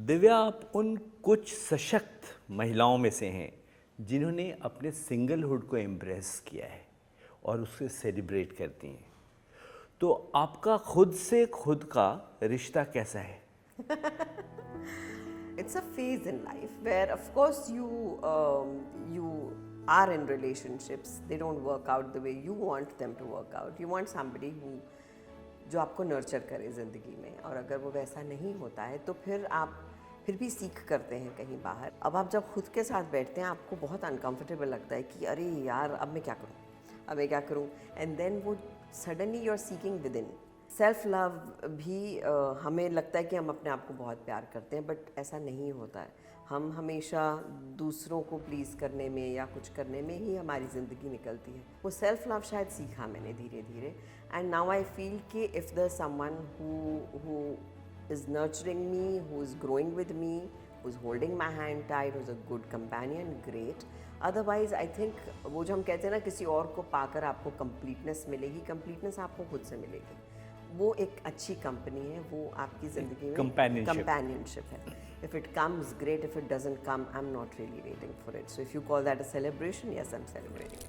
दिव्या, आप उन कुछ सशक्त महिलाओं में से हैं जिन्होंने अपने सिंगलहुड को एम्ब्रेस किया है और उसे सेलिब्रेट करती हैं। तो आपका खुद से खुद का रिश्ता कैसा है? It's a phase in life where, of course, you are in relationships. They don't work out the way you want them to work out. You want somebody who जो आपको नर्चर करे ज़िंदगी में, और अगर वो वैसा नहीं होता है तो फिर आप फिर भी सीख करते हैं कहीं बाहर। अब आप जब खुद के साथ बैठते हैं आपको बहुत अनकंफर्टेबल लगता है कि अरे यार अब मैं क्या करूँ, एंड देन वो suddenly you are seeking within. Self love भी हमें लगता है कि हम अपने आप को बहुत प्यार करते हैं, बट ऐसा नहीं होता है। हम हमेशा दूसरों को प्लीज़ करने में या कुछ करने में ही हमारी ज़िंदगी निकलती है। वो सेल्फ लव शायद सीखा मैंने धीरे धीरे, एंड नाउ आई फील कि if there someone who is nurturing me, who is growing with me, who is holding my hand tight, who is a good companion, great. Otherwise I think वो जो हम कहते हैं ना, किसी और को पाकर आपको कंप्लीटनेस मिलेगी, कंप्लीटनेस आपको खुद से मिलेगी। वो एक अच्छी कंपनी है, वो आपकी ज़िंदगी में कंपेनियनशिप है। If it comes great, if it doesn't come I am not really waiting for it. So if you call that a celebration, yes I am celebrating.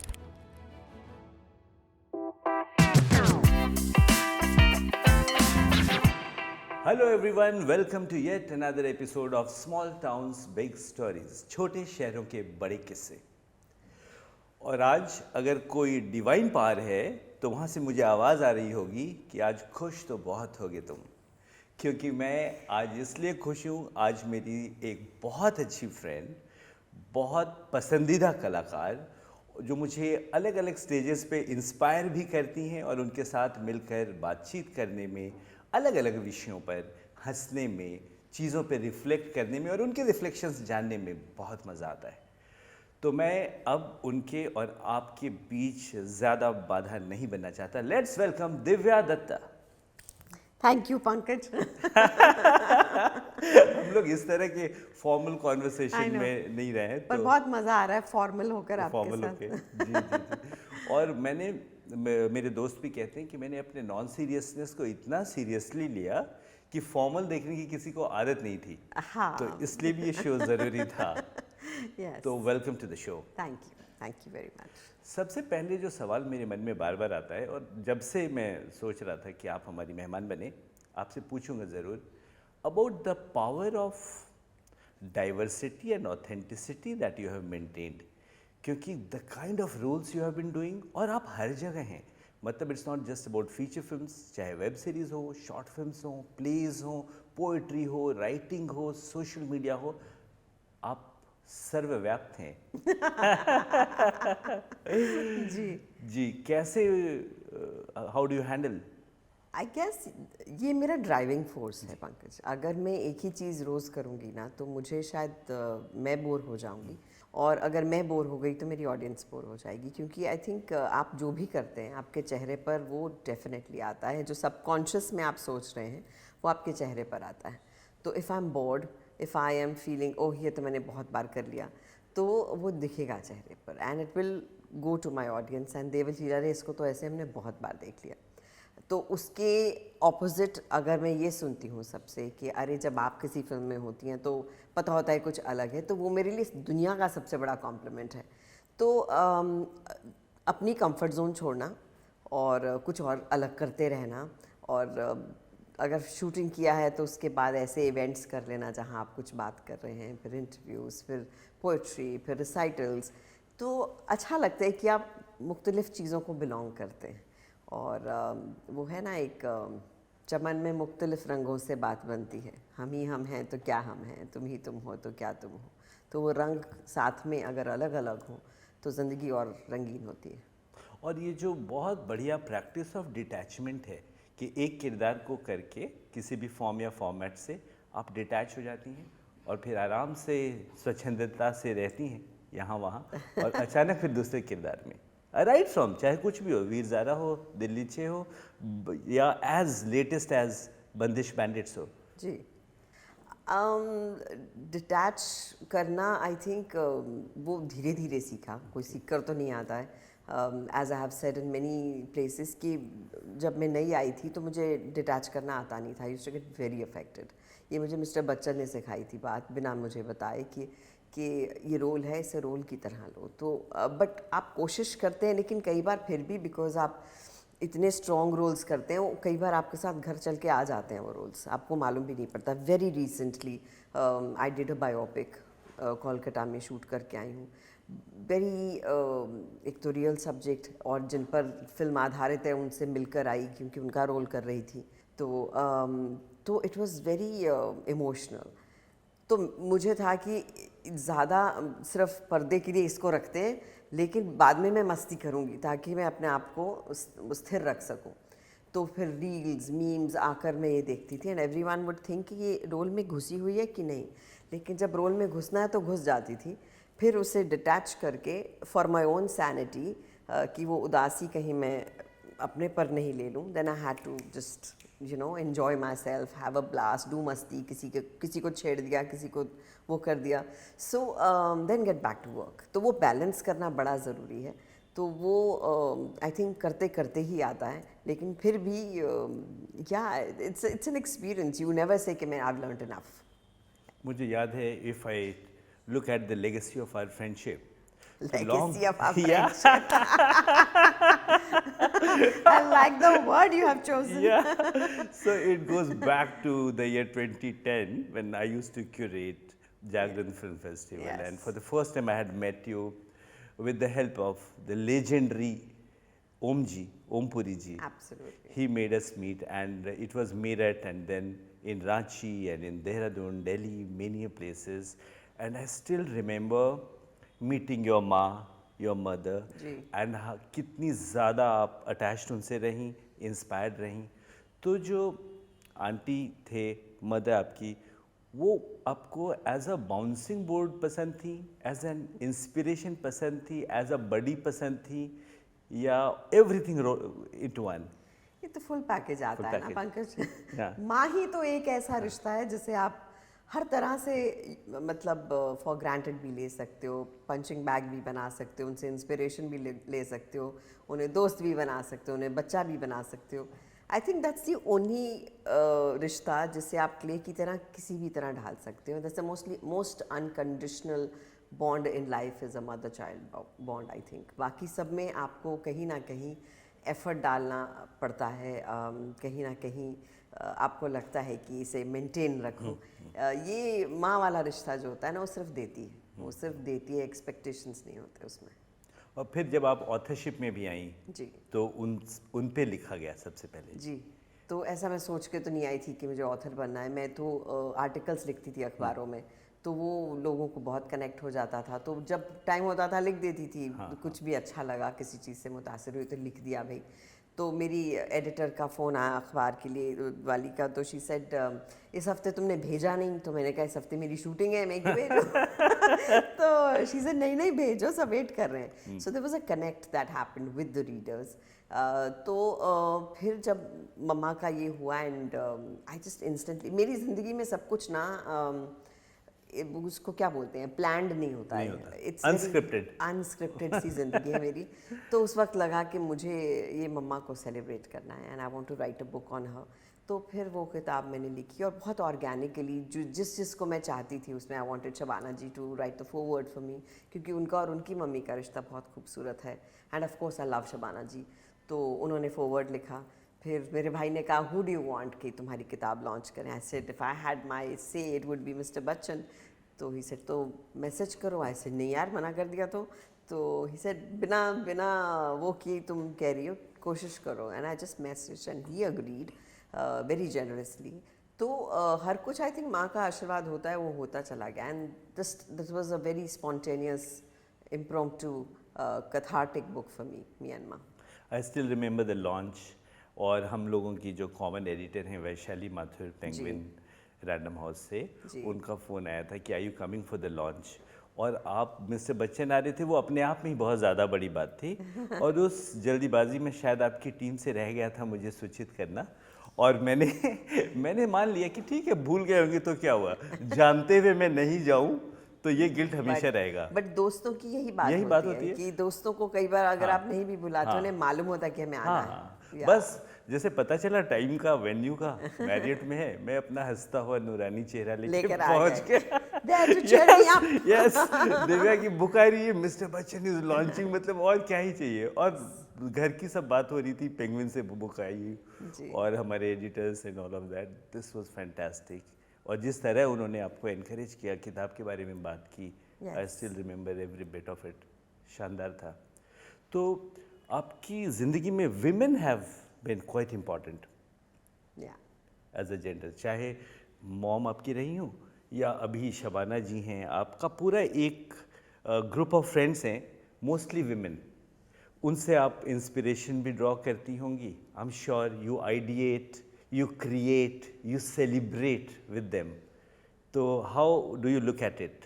Hello everyone, welcome to yet another episode of small towns big stories, छोटे शहरों के बड़े किस्से। और आज अगर कोई divine power है तो वहाँ से मुझे आवाज़ आ रही होगी कि आज खुश तो बहुत होगे तुम, क्योंकि मैं आज इसलिए खुश हूँ। आज मेरी एक बहुत अच्छी फ्रेंड, बहुत पसंदीदा कलाकार, जो मुझे अलग अलग स्टेजेस पे इंस्पायर भी करती हैं और उनके साथ मिलकर बातचीत करने में, अलग अलग विषयों पर हंसने में, चीज़ों पे रिफ्लेक्ट करने में और उनके रिफ्लेक्शंस जानने में बहुत मज़ा आता है। तो मैं अब उनके और आपके बीच ज़्यादा बाधा नहीं बनना चाहता। Let's welcome Divya Datta. Thank you Pankaj. हम लोग इस तरह के फॉर्मल कॉन्वर्सेशन में नहीं रहे हैं, पर बहुत मज़ा आ रहा है फॉर्मल होकर आपके फॉर्मल साथ। होके। जी जी जी। और मेरे दोस्त भी कहते हैं कि मैंने अपने नॉन सीरियसनेस को इतना सीरियसली लिया कि फॉर्मल देखने की किसी को आदत नहीं थी। हाँ, तो इसलिए भी ये शो ज़रूरी था। यस, तो welcome to the show. Thank you very much. सबसे पहले जो सवाल मेरे मन में बार बार आता है, और जब से मैं सोच रहा था कि आप हमारी मेहमान बने, आपसे पूछूंगा ज़रूर about the power of diversity and authenticity that you have maintained. क्योंकि the kind of roles you have been doing, और आप हर जगह हैं। मतलब it's not just about feature films, चाहे वेब सीरीज़ हो, शॉर्ट फिल्म्स हो, प्लेज हो, पोइट्री हो, राइटिंग हो, सोशल मीडिया हो, आप सर्वव्याप्त हैं। जी, जी, कैसे, how do you handle? I guess ये मेरा ड्राइविंग फोर्स है पंकज। अगर मैं एक ही चीज़ रोज़ करूँगी ना तो मुझे शायद मैं बोर हो जाऊँगी, और अगर मैं बोर हो गई तो मेरी ऑडियंस बोर हो जाएगी। क्योंकि आई थिंक आप जो भी करते हैं आपके चेहरे पर वो डेफिनेटली आता है। जो सबकॉन्शियस में आप सोच रहे हैं वो आपके चेहरे पर आता है। तो if I am bored, if I am feeling oh ये तो मैंने बहुत बार कर लिया, तो वो दिखेगा चेहरे पर, and it will go to my audience and they will feel अरे इसको तो ऐसे हमने बहुत बार देख लिया। तो उसके ऑपोजिट अगर मैं ये सुनती हूँ सबसे कि अरे जब आप किसी फिल्म में होती हैं तो पता होता है कुछ अलग है, तो वो मेरे लिए दुनिया का सबसे बड़ा कॉम्प्लीमेंट है। तो अपनी कंफर्ट जोन छोड़ना और कुछ और अलग करते रहना, और अगर शूटिंग किया है तो उसके बाद ऐसे इवेंट्स कर लेना जहाँ आप कुछ बात कर रहे हैं, फिर इंटरव्यूज़, फिर पोइट्री, फिर रिसाइटल्स। तो अच्छा लगता है कि आप मुख्तलिफ़ चीज़ों को बिलोंग करते हैं। और वो है ना एक चमन में मुख्तलिफ़ रंगों से बात बनती है, हम ही हम हैं तो क्या हम हैं, तुम ही तुम हो तो क्या तुम हो। तो वो रंग साथ में अगर अलग अलग हो तो ज़िंदगी और रंगीन होती है। और ये जो बहुत बढ़िया प्रैक्टिस ऑफ डिटैचमेंट है कि एक किरदार को करके किसी भी फॉर्म या फॉर्मेट से आप डिटैच हो जाती हैं और फिर आराम से स्वच्छंदता से रहती हैं यहाँ वहाँ, और अचानक फिर दूसरे किरदार में, राइट फ्रॉम चाहे कुछ भी हो, वीर ज़ारा हो, दिल्ली छे हो, या एज लेटेस्ट एज बंदिश बैंडिट्स हो। जी, डिटैच करना आई थिंक वो धीरे धीरे सीखा, कोई सीख कर तो नहीं आता है। As I have said in many places कि जब मैं नई आई थी तो मुझे डिटैच करना आता नहीं था। I used to get very affected. ये मुझे मिस्टर बच्चन ने सिखाई थी बात, बिना मुझे बताए कि ये रोल है, इसे रोल की तरह लो। तो बट आप कोशिश करते हैं, लेकिन कई बार फिर भी बिकॉज आप इतने स्ट्रॉन्ग रोल्स करते हैं, वो कई बार आपके साथ घर चल के आ जाते हैं वो रोल्स, आपको मालूम भी नहीं पड़ता। Very recently I did a biopic, Kolkata में शूट करके आई हूँ। वेरी एक तो रियल सब्जेक्ट, और जिन पर फिल्म आधारित है उनसे मिलकर आई, क्योंकि उनका रोल कर रही थी। तो इट वाज वेरी इमोशनल। तो मुझे था कि ज़्यादा सिर्फ पर्दे के लिए इसको रखते हैं, लेकिन बाद में मैं मस्ती करूँगी ताकि मैं अपने आप को स्थिर रख सकूँ। तो फिर रील्स मीम्स आकर मैं ये देखती थी, एंड एवरीवन वुड थिंक कि ये रोल में घुसी हुई है कि नहीं, लेकिन जब रोल में घुसना है तो घुस जाती थी। फिर उसे डिटैच करके फॉर माई ओन सैनिटी, कि वो उदासी कहीं मैं अपने पर नहीं ले लूँ, then I had to just enjoy myself, have a blast, do मस्ती, किसी को छेड़ दिया, किसी को वो कर दिया, so then get back to work. तो वो बैलेंस करना बड़ा ज़रूरी है। तो वो आई थिंक करते करते ही आता है, लेकिन फिर भी या it's an experience, you never say कि मैं आई हैव लर्नड इनफ। मुझे याद है, if I look at the legacy of our friendship, Legacy of our friendship. I like the word you have chosen. Yeah. So it goes back to the year 2010 when I used to curate Jagran Film Festival. Yes. And for the first time I had met you with the help of the legendary Om Puri ji. Absolutely. He made us meet, and it was Meerut, and then in Ranchi and in Dehradun, Delhi, many places. And I still remember meeting your माँ, your mother, and कितनी ज़्यादा आप attached उनसे रहीं, inspired रहीं। तो जो aunty थे, मदर आपकी, वो आपको एज अ बाउंसिंग बोर्ड पसंद थी, एज एन इंस्पिरेशन पसंद थी, एज अ बडी पसंद थी, या एवरीथिंग इनटू वन? ये तो फुल पैकेज आता है ना पंकज। Yeah. माँ ही तो एक ऐसा रिश्ता है जिसे आप हर तरह से मतलब फॉर ग्रांटेड भी ले सकते हो, पंचिंग बैग भी बना सकते हो, उनसे इंस्पिरेशन भी ले सकते हो, उन्हें दोस्त भी बना सकते हो, उन्हें बच्चा भी बना सकते हो। आई थिंक दैट्स दी ओनली रिश्ता जिसे आप क्ले की तरह किसी भी तरह ढाल सकते हो। That's the most unconditional bond in life is a mother child bond. I think बाकी सब में आपको कहीं ना कहीं एफर्ट डालना पड़ता है, कहीं ना कहीं आपको लगता है कि इसे मेंटेन रखो। ये माँ वाला रिश्ता जो होता है ना, वो सिर्फ देती है, वो सिर्फ देती है, एक्सपेक्टेशंस नहीं होते उसमें। और फिर जब आप ऑथरशिप में भी आई जी, तो उन पे लिखा गया सबसे पहले? जी, तो ऐसा मैं सोच के तो नहीं आई थी कि मुझे ऑथर बनना है। मैं तो आर्टिकल्स लिखती थी अखबारों में, तो वो लोगों को बहुत कनेक्ट हो जाता था। तो जब टाइम होता था लिख देती थी। कुछ भी अच्छा लगा, किसी चीज़ से मुतासिर हुई तो लिख दिया भाई। तो मेरी एडिटर का फ़ोन आया अखबार के लिए वाली का, तो शी सेड इस हफ्ते तुमने भेजा नहीं। तो मैंने कहा इस हफ्ते मेरी शूटिंग है, मैं क्यों भेजूं? तो शी सेड नहीं भेजो, सब वेट कर रहे हैं। So there was a connect that happened with the readers. तो फिर जब मम्मा का ये हुआ, एंड आई जस्ट इंस्टेंटली, मेरी ज़िंदगी में सब कुछ ना उसको क्या बोलते हैं, प्लान्ड नहीं होता है, इट्स अनस्क्रिप्टेड सी जिंदगी है मेरी। तो उस वक्त लगा कि मुझे ये मम्मा को सेलिब्रेट करना है, and I want to write a book on her. तो फिर वो किताब मैंने लिखी, और बहुत ऑर्गेनिकली जिसको मैं चाहती थी उसमें। I wanted Shabana ji to write the foreword for me, क्योंकि उनका और उनकी मम्मी का रिश्ता बहुत खूबसूरत है, and of course I love Shabana ji. तो उन्होंने फॉरवर्ड लिखा। फिर मेरे भाई ने कहा हु डू यू वांट कि तुम्हारी किताब लॉन्च करें? I said if I had my say it would be mister Bachchan. तो ही सेड तो मैसेज करो। आई सेड नहीं यार, मना कर दिया तो ही सेड बिना वो कि तुम कह रही हो, कोशिश करो। And I just message and he agreed very generously. तो हर कुछ आई थिंक माँ का आशीर्वाद होता है, वो होता चला गया। And this was a very spontaneous impromptu cathartic book for me and Ma. I still remember the launch, और हम लोगों की जो कॉमन एडिटर हैं Vaishali Mathur Penguin Random House से, उनका फ़ोन आया था कि are you coming for the launch, और आप मिस्टर बच्चन आ रहे थे। वो अपने आप में ही बहुत ज़्यादा बड़ी बात थी, और उस जल्दीबाजी में शायद आपकी टीम से रह गया था मुझे सूचित करना, और मैंने मान लिया कि ठीक है, भूल गए होंगे तो क्या हुआ, जानते हुए मैं नहीं जाऊँ तो ये गिल्ट हमेशा रहेगा। बट दोस्तों की यही बात होती है कि दोस्तों को कई बार अगर आप नहीं भी बुलाते, उन्हें मालूम होता है कि हमें आना है। बस जैसे पता चला टाइम का, वेन्यू का, मैरियट में है, मैं अपना हंसता हुआ नूरानी चेहरा लेके लेकर आ पहुंच गए। गया। There to cheer me up. Yes, Divya की बुक आ रही है, मिस्टर बच्चन इज लॉन्चिंग, मतलब और क्या ही चाहिए। और घर की सब बात हो रही थी, पेंगुइन से बुक आई जी। और हमारे editors and all of that, this was fantastic. और जिस तरह उन्होंने आपको एनकरेज किया, किताब के बारे में बात की, I Yes. Still remember every bit of it, शानदार था। तो आपकी ज़िंदगी में women have been quite important Yeah. As a gender, चाहे मॉम आपकी रही हूँ या अभी शबाना जी हैं, आपका पूरा एक ग्रुप ऑफ फ्रेंड्स हैं, मोस्टली विमेन। उनसे आप इंस्पिरेशन भी ड्रॉ करती होंगी। I am sure you ideate, you create, you celebrate with them. तो how do you look at it?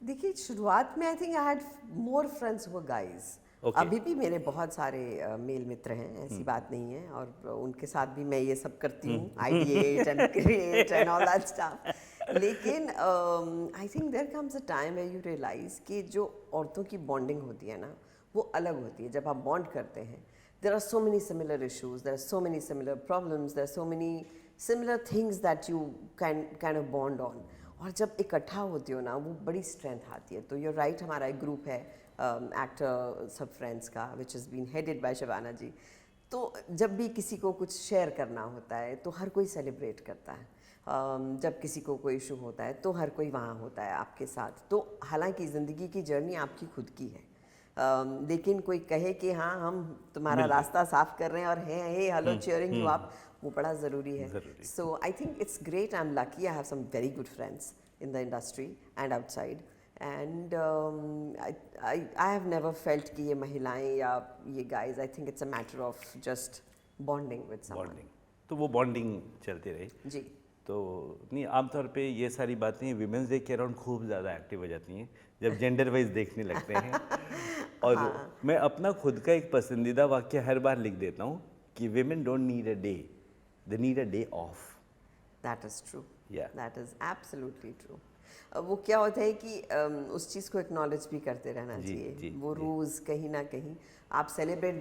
देखिए, शुरुआत में I think I had more friends वो गाइज। Okay. अभी भी मेरे बहुत सारे मेल मित्र हैं, ऐसी बात नहीं है, और उनके साथ भी मैं ये सब करती हूँ, ideate and create and all that stuff. लेकिन I think there comes a time where you realise कि जो औरतों की बॉन्डिंग होती है ना, वो अलग होती है। जब आप बॉन्ड करते हैं, there are so many similar issues, there are so many similar problems, there are so many similar things that you can of bond on. और जब इकट्ठा होती हो ना, वो बड़ी स्ट्रेंथ आती है। तो यूर राइट, हमारा एक ग्रुप है एक्टर सब फ्रेंड्स का, which is been headed by Shabana ji. तो जब भी किसी को कुछ शेयर करना होता है तो हर कोई सेलिब्रेट करता है। जब किसी को कोई इशू होता है तो हर कोई वहाँ होता है आपके साथ। तो हालांकि ज़िंदगी की जर्नी आपकी खुद की है, लेकिन कोई कहे कि हाँ हम तुम्हारा रास्ता साफ कर रहे हैं और hey hello cheering you up, वो बड़ा ज़रूरी है। So I think it's great, I am lucky, I have some very good friends in the industry and outside, and I have never felt कि ये महिलाएं या ये guys, I think it's a matter of just bonding with someone. Bonding, तो वो bonding चलती रही जी। तो नहीं, आमतौर पे ये सारी बातें विमेंस डे के अराउंड खूब ज़्यादा एक्टिव हो जाती हैं जब जेंडर वाइज देखने लगते हैं। और मैं अपना खुद का एक पसंदीदा वाक्य हर बार लिख देता हूँ कि women don't need a day, they need a day of. That is true. Yeah. That is absolutely true. वो क्या होता है कि उस चीज़ को एक्नॉलेज भी करते रहना जी, चाहिए। जी, वो जी। रोज़ कहीं ना कहीं आप सेलिब्रेट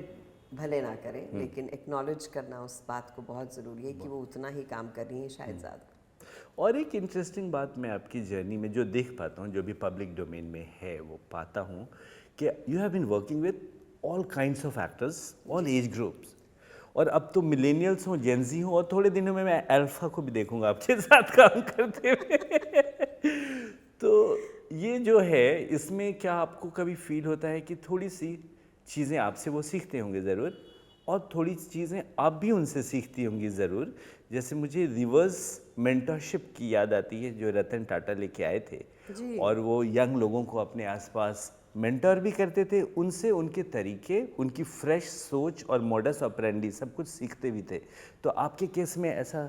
भले ना करें, लेकिन एक्नॉलेज करना उस बात को बहुत ज़रूरी है कि वो उतना ही काम कर रही है, शायद ज़्यादा। और एक इंटरेस्टिंग बात मैं आपकी जर्नी में जो देख पाता हूँ, जो भी पब्लिक डोमेन में है वो पाता हूँ कि you have been working with all kinds of actors, all age groups. और अब तो मिलेनियल्स हों, जेंजी हों, और थोड़े दिनों में मैं अल्फा को भी देखूंगा आपके साथ काम करते हुए। तो ये जो है, इसमें क्या आपको कभी फील होता है कि थोड़ी सी चीज़ें आपसे वो सीखते होंगे ज़रूर, और थोड़ी चीज़ें आप भी उनसे सीखती होंगी ज़रूर? जैसे मुझे रिवर्स मेंटरशिप की याद आती है जो रतन टाटा लेके आए थे, जी। और वो यंग लोगों को अपने आसपास मेंटर भी करते थे, उनसे उनके तरीके, उनकी फ्रेश सोच और मॉडस ऑपरेंडी सब कुछ सीखते भी थे। तो आपके केस में ऐसा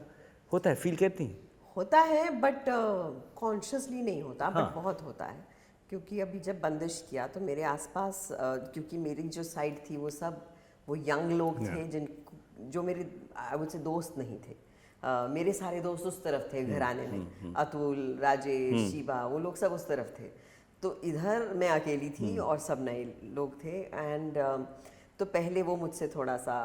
होता है, फील करती हैं? होता है, बट कॉन्शियसली नहीं होता, हाँ। बट बहुत होता है। क्योंकि अभी जब बंदिश किया तो मेरे आसपास क्योंकि मेरी जो साइड थी वो सब वो यंग लोग थे, जिन जो मेरे आई वुड से दोस्त नहीं थे। मेरे सारे दोस्त उस तरफ थे घराने में, अतुल, राजेश, शिवा, वो लोग सब उस तरफ थे। तो इधर मैं अकेली थी और सब नए लोग थे। एंड तो पहले वो मुझसे थोड़ा सा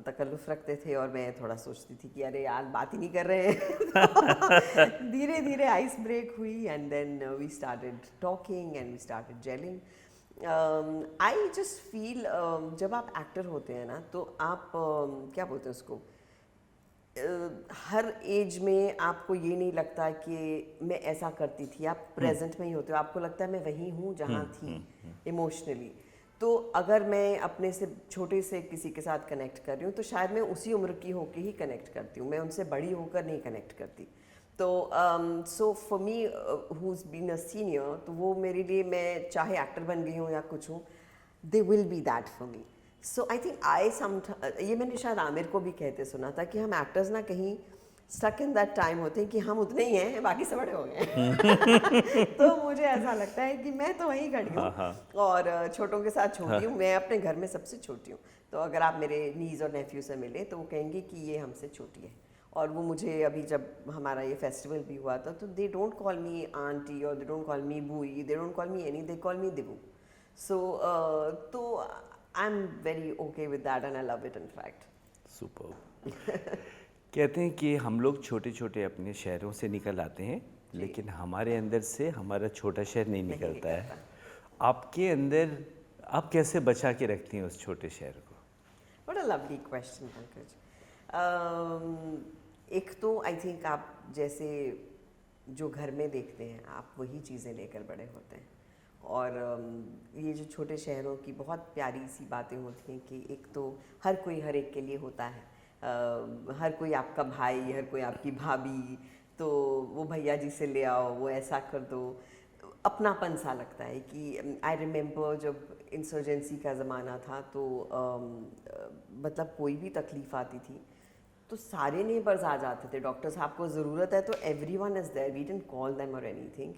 तकल्लुफ़ रखते थे और मैं थोड़ा सोचती थी कि अरे यार बात ही नहीं कर रहे हैं। धीरे धीरे आइस ब्रेक हुई, and then we started talking and we started gelling. I just feel जब आप एक्टर होते हैं ना, तो आप क्या बोलते हैं उसको, हर एज में आपको ये नहीं लगता कि मैं ऐसा करती थी। आप प्रेजेंट में ही होते हो, आपको लगता है मैं वहीं हूँ जहाँ थी इमोशनली। तो अगर मैं अपने से छोटे से किसी के साथ कनेक्ट कर रही हूँ तो शायद मैं उसी उम्र की होके ही कनेक्ट करती हूँ, मैं उनसे बड़ी होकर नहीं कनेक्ट करती। तो so for me who is been a senior, तो वो मेरे लिए, मैं चाहे एक्टर बन गई हूँ या कुछ हूँ, they will be that for me. So I think ये मैंने शायद आमिर को भी कहते सुना था कि हम एक्टर्स ना कहीं स्टक इन दैट टाइम होते हैं कि हम उतने ही हैं, बाकी सब बड़े हो गए। तो मुझे ऐसा लगता है कि मैं तो वहीं खड़ी हूँ और छोटों के साथ छोटी हूँ। मैं अपने घर में सबसे छोटी हूँ, तो अगर आप मेरे नीज और नेफ्यू से मिले तो वो कहेंगे कि ये हमसे छोटी है। और वो मुझे अभी जब हमारा ये फेस्टिवल भी हुआ था, तो they don't call me aunty और they don't call me Bui, they don't call me Annie, they call me Dibu. So तो I am very okay with that and I love it in fact. Super. कहते हैं कि हम लोग छोटे छोटे अपने शहरों से निकल आते हैं, लेकिन हमारे अंदर से हमारा छोटा शहर नहीं निकलता है। आपके अंदर आप कैसे बचा के रखती हैं उस छोटे शहर को? What a lovely question, Pankaj. एक तो आई थिंक आप जैसे जो घर में देखते हैं आप वही चीज़ें लेकर बड़े होते हैं। और ये जो छोटे शहरों की बहुत प्यारी सी बातें होती हैं कि एक तो हर कोई हर एक के लिए होता है। हर कोई आपका भाई, हर कोई आपकी भाभी, तो वो भैया जी से ले आओ, वो ऐसा कर दो। अपनापन सा लगता है कि आई रिमेंबर जब इंसर्जेंसी का ज़माना था तो मतलब कोई भी तकलीफ़ आती थी तो सारे नेबर्स आ जाते थे। डॉक्टर साहब को ज़रूरत है तो everyone is there, we didn't call them और एनीथिंग।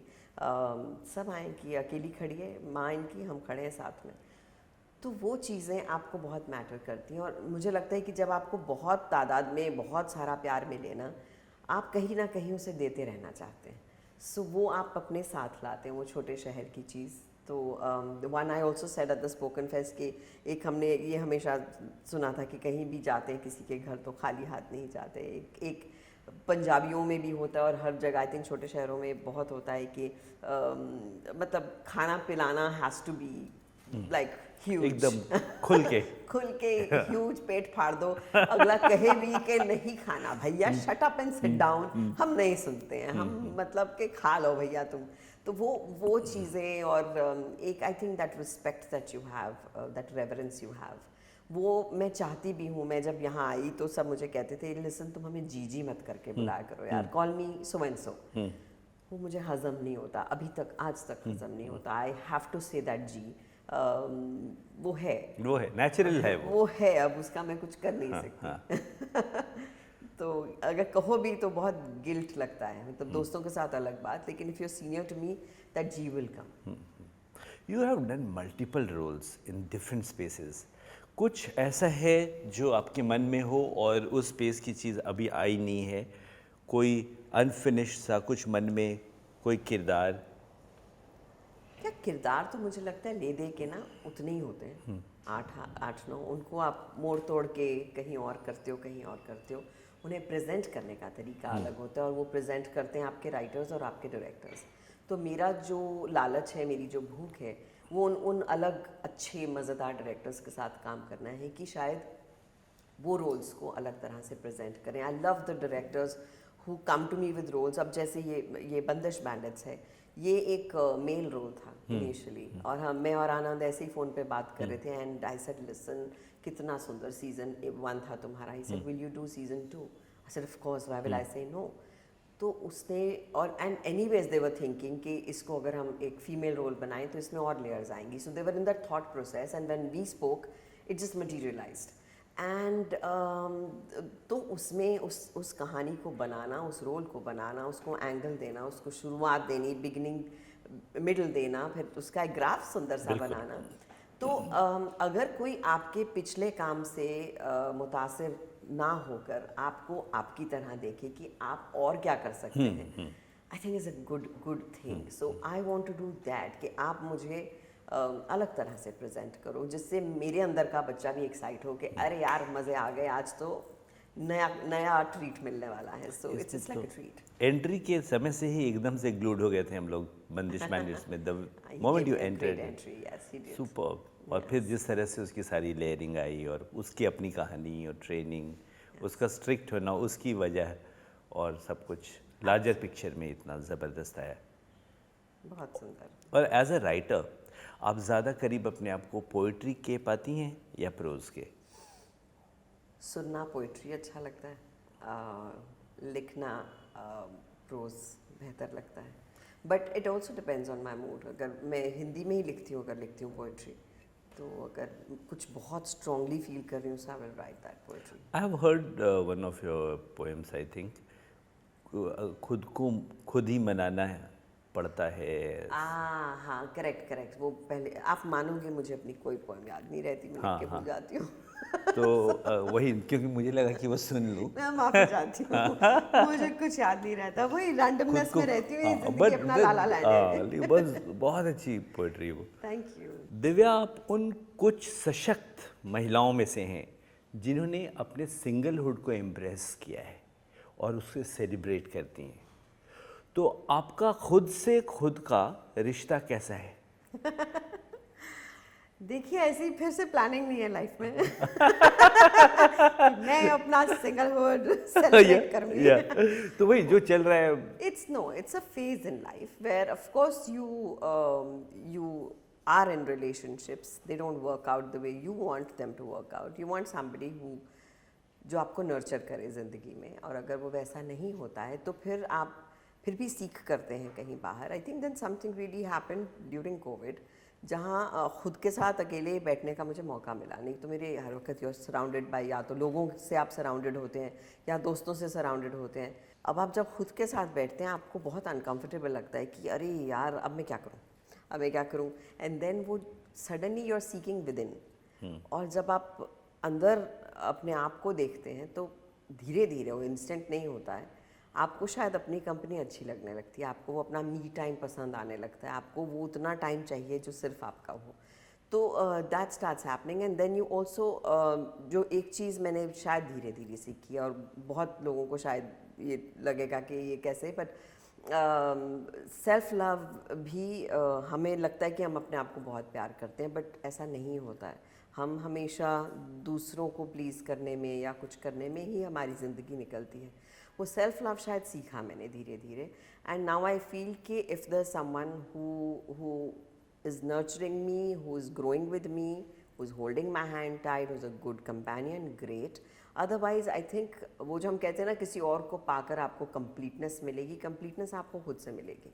सब आए कि अकेली खड़ी है माँ इनकी, हम खड़े हैं साथ में। तो वो चीज़ें आपको बहुत मैटर करती हैं और मुझे लगता है कि जब आपको बहुत तादाद में बहुत सारा प्यार मिले ना, आप कहीं ना कहीं उसे देते रहना चाहते हैं। सो वो आप अपने साथ लाते हैं, वो छोटे शहर की चीज़। तो one I also said at the spoken fest कि एक हमने ये हमेशा सुना था कि कहीं भी जाते हैं किसी के घर तो खाली हाथ नहीं जाते। एक पंजाबियों में भी होता है और हर जगह आई थिंक छोटे शहरों में बहुत होता है कि मतलब खाना पिलाना has to be like huge, एकदम खुल के खुल के ह्यूज, पेट फाड़ दो। अगला कहे भी कि नहीं खाना भैया, shut up and sit down, हम नहीं सुनते हैं, हम मतलब कि खा लो भैया तुम। तो वो चीज़ें और एक I think that respect that you have, that reverence you have, वो मैं चाहती भी हूँ। मैं जब यहाँ आई तो सब मुझे कहते थे लिसन तुम हमें जी मत करके बुलाया करो यार, call me so and so. वो मुझे हज़म नहीं होता, अभी तक आज तक हज़म नहीं होता। I have to say that जी। वो है नेचुरल है वो है, अब उसका मैं कुछ कर नहीं सकती। तो अगर कहो भी तो बहुत गिल्ट लगता है, मतलब दोस्तों के साथ अलग बात, लेकिन if you are senior to me that ji will come. You have done multiple roles in different spaces. कुछ ऐसा है जो आपके मन में हो और उस स्पेस की चीज़ अभी आई नहीं है, कोई अनफिनिश्ड सा कुछ मन में, कोई किरदार? क्या किरदार तो मुझे लगता है ले दे के ना उतने ही होते हैं, 8-9 उनको आप मोड़ तोड़ के कहीं और करते हो, कहीं और करते हो। उन्हें प्रेजेंट करने का तरीका अलग होता है और वो प्रेजेंट करते हैं आपके राइटर्स और आपके डायरेक्टर्स। तो मेरा जो लालच है, मेरी जो भूख है, वो उन अलग अच्छे मज़ेदार डायरेक्टर्स के साथ काम करना है कि शायद वो रोल्स को अलग तरह से प्रेजेंट करें। I love the directors who come to me with roles. अब जैसे ये बंदिश बैंडिट्स है, ये एक मेल रोल था इनिशियली, और मैं और आनंद ऐसे ही फ़ोन पे बात कर रहे थे एंड आई सेड लिसन कितना सुंदर सीज़न 1 था तुम्हारा। He said will you do season 2? I said of course, why will I से नो। तो उसने और and anyways they were thinking कि इसको अगर हम एक फीमेल रोल बनाएं तो इसमें और लेयर्स आएंगी। So they were in that thought process and when we spoke it just materialised. And तो उसमें उस कहानी को बनाना, उस रोल को बनाना, उसको एंगल देना, उसको शुरुआत देनी, बिगिनिंग मिडल देना, फिर उसका एक ग्राफ सुंदर सा बनाना। तो अगर कोई आपके पिछले काम से मुतासिर ना होकर आपको आपकी तरह देखे कि आप और क्या कर सकते हैं, I think is a good thing. So I want to do that कि आप मुझे अलग तरह से प्रेजेंट करो, जिससे मेरे अंदर का बच्चा भी एक्साइट हो कि अरे यार मज़े आ गए, आज तो नया ट्रीट मिलने वाला है। So it's like a treat. Entry के समय से ही एकदम से ग्लूड हो गए थे हम लोग बंदिश बैंडिट्स में, the moment you entered. Super. और फिर जिस तरह से उसकी सारी लेयरिंग आई और उसकी अपनी कहानी और ट्रेनिंग, उसका स्ट्रिक्ट होना, उसकी वजह और सब कुछ लार्जर पिक्चर में इतना ज़बरदस्त आया, बहुत सुंदर। और एज अ राइटर आप ज़्यादा करीब अपने आप को पोइट्री के पाती हैं या प्रोज के? सुनना पोइट्री अच्छा लगता है, लिखना प्रोज बेहतर लगता है, but it also depends on my mood. अगर मैं हिंदी में ही लिखती हूँ, अगर लिखती हूँ पोइट्री, तो अगर कुछ बहुत स्ट्रांगली फील कर रही हूँ, so I will write that poetry. I have heard one of your poems, I think खुद को खुद ही मनाना पड़ता है। हाँ, करेक्ट। वो पहले आप मानोगे मुझे अपनी कोई पोएम याद नहीं रहती, मैं लिख के भूल जाती हूँ। तो वही, क्योंकि मुझे लगा कि वो सुन लूँ। मैं माफ़ी चाहती हूँ, मुझे कुछ याद नहीं रहता, वही रैंडमनेस में रहती हूँ, जिंदगी अपना लाला लैंड है। बस बहुत अच्छी पोइट्री वो। Thank you. दिव्या, आप उन कुछ सशक्त महिलाओं में से हैं जिन्होंने अपने सिंगलहुड को एम्ब्रेस किया है और उससे सेलिब्रेट करती हैं। तो आपका खुद से खुद का रिश्ता कैसा है? देखिए, ऐसी फिर से प्लानिंग नहीं है लाइफ में मैं अपना सिंगलहुड सेलिब्रेट करूंगी। तो वही जो चल रहा है। It's a phase in life where, of course, you are in relationships. They don't work out the way you want them to work out. You want somebody जो आपको नर्चर करे ज़िंदगी में, और अगर वो वैसा नहीं होता है तो फिर आप फिर भी सीख करते हैं कहीं बाहर। I think then something really happened during Covid, जहाँ खुद के साथ अकेले बैठने का मुझे मौका मिला। नहीं तो मेरे हर वक्त यू सराउंडेड बाय, या तो लोगों से आप सराउंडेड होते हैं या दोस्तों से सराउंडेड होते हैं। अब आप जब खुद के साथ बैठते हैं आपको बहुत अनकंफर्टेबल लगता है कि अरे यार अब मैं क्या करूँ, एंड देन वो suddenly you are seeking within. और जब आप अंदर अपने आप को देखते हैं तो धीरे धीरे, वो इंस्टेंट नहीं होता है, आपको शायद अपनी कंपनी अच्छी लगने लगती है, आपको वो अपना मी टाइम पसंद आने लगता है, आपको वो उतना टाइम चाहिए जो सिर्फ आपका हो। तो that starts happening, and then you also, जो एक चीज़ मैंने शायद धीरे धीरे सीखी, और बहुत लोगों को शायद ये लगेगा कि ये कैसे, बट सेल्फ लव भी हमें लगता है कि हम अपने आप को बहुत प्यार करते हैं, बट ऐसा नहीं होता है। हम हमेशा दूसरों को प्लीज़ करने में या कुछ करने में ही हमारी ज़िंदगी निकलती है। वो सेल्फ लव शायद सीखा मैंने धीरे धीरे, एंड नाउ आई फील कि if there someone who is nurturing me, who is growing with me, who is holding my hand tight, who is a good companion, great. Otherwise I think वो जो हम कहते हैं ना, किसी और को पाकर आपको कंप्लीटनेस मिलेगी, कंप्लीटनेस आपको खुद से मिलेगी।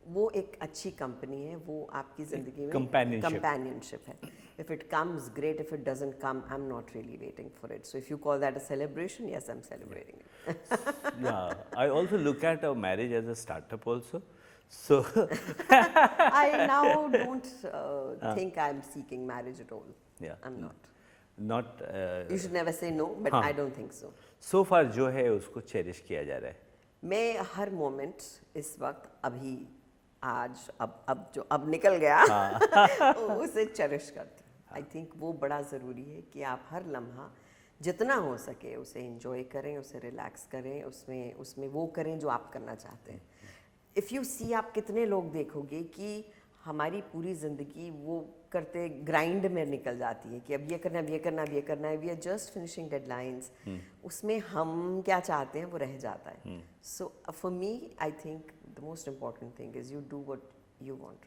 वो एक अच्छी कंपनी है, वो आपकी ज़िंदगी में कंपेनियनशिप है। If it comes, great. If it doesn't come, I'm not really waiting for it. So if you call that a celebration, yes, I'm celebrating it. Yeah, I also look at a marriage as a startup also. So I now don't think I'm seeking marriage at all. Yeah. I'm not. Not. You should never say no, but I don't think so. So far जो है उसको cherish किया जा रहा है। मैं हर moment इस वक्त, अभी, आज, अब जो अब निकल गया उसे चेरिश करती हूँ। आई थिंक वो बड़ा ज़रूरी है कि आप हर लम्हा जितना हो सके उसे एंजॉय करें, उसे रिलैक्स करें, उसमें वो करें जो आप करना चाहते हैं। इफ़ यू सी, आप कितने लोग देखोगे कि हमारी पूरी ज़िंदगी वो करते ग्राइंड में निकल जाती है कि अब ये करना है, अब ये करना है, अब ये करना है, we are just finishing deadlines. उसमें हम क्या चाहते हैं वो रह जाता है। So for me, I think the most important thing is you do what you want.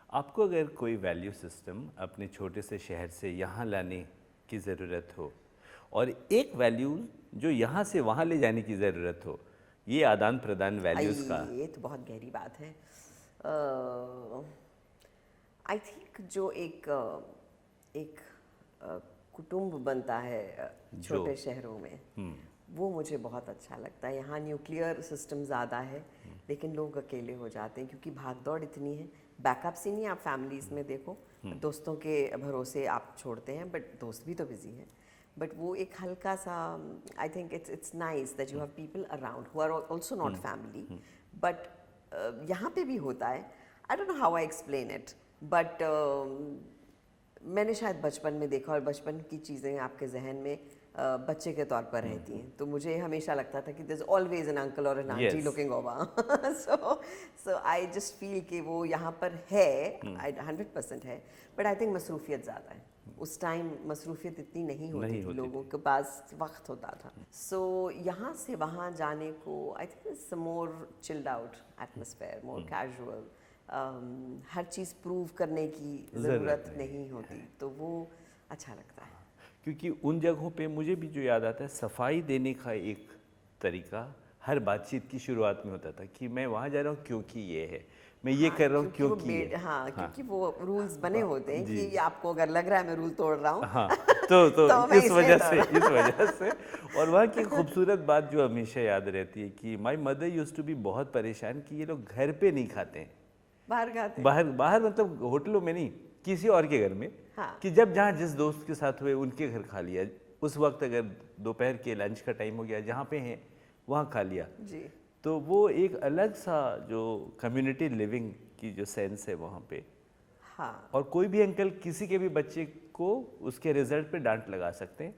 आपको अगर कोई वैल्यू सिस्टम अपने छोटे से शहर से यहाँ लाने की ज़रूरत हो, और एक वैल्यू जो यहाँ से वहाँ ले जाने की ज़रूरत हो, ये आदान प्रदान वैल्यूज़ का, ये तो बहुत गहरी बात है। आई थिंक जो एक कुटुंब बनता है छोटे शहरों में, वो मुझे बहुत अच्छा लगता है। यहाँ न्यूक्लियर सिस्टम ज़्यादा है, लेकिन लोग अकेले हो जाते हैं क्योंकि भाग दौड़ इतनी है। बैकअप से नहीं, आप फैमिलीज़ में देखो, दोस्तों के भरोसे आप छोड़ते हैं, बट दोस्त भी तो बिजी हैं। बट वो एक हल्का सा, I think it's nice that you have people around who are also not family, but यहाँ पे भी होता है। I don't know how I explain it, but मैंने शायद बचपन में देखा, और बचपन की चीज़ें आपके जहन में बच्चे के तौर पर रहती हैं, तो मुझे हमेशा लगता था कि there's always an uncle or an auntie looking over. so I just feel कि वो यहाँ पर है, 100% है, but I think मसरूफियत ज़्यादा है। उस टाइम मसरूफियत इतनी नहीं होती थी, लोगों के पास वक्त होता था। So यहाँ से वहाँ जाने को I think it's a more chilled out atmosphere, more casual. Her cheese prove करने की ज़रूरत नहीं होती, तो वो अच्छा लगता है। क्योंकि उन जगहों पे मुझे भी जो याद आता है, सफाई देने का एक तरीका हर बातचीत की शुरुआत में होता था कि मैं वहाँ जा रहा हूँ क्योंकि ये है, मैं ये कर रहा हूँ क्योंकि ये। क्योंकि वो रूल्स बने होते हैं कि आपको अगर लग रहा है मैं रूल तोड़ रहा हूँ, तो इस वजह से और वहाँ की खूबसूरत बात जो हमेशा याद रहती है कि my mother used to be बहुत परेशान कि ये लोग घर पे नहीं खाते हैं, बाहर खाते, बाहर मतलब होटलों में नहीं, किसी और के घर में। कि जब जहाँ जिस दोस्त के साथ हुए उनके घर खा लिया, उस वक्त अगर दोपहर के लंच का टाइम हो गया, जहाँ पे हैं वहाँ खा लिया जी। तो वो एक अलग सा जो कम्युनिटी लिविंग की जो सेंस है वहाँ पे। हाँ। और कोई भी अंकल किसी के भी बच्चे उसको उसके रिजल्ट पे डांट लगा सकते हैं।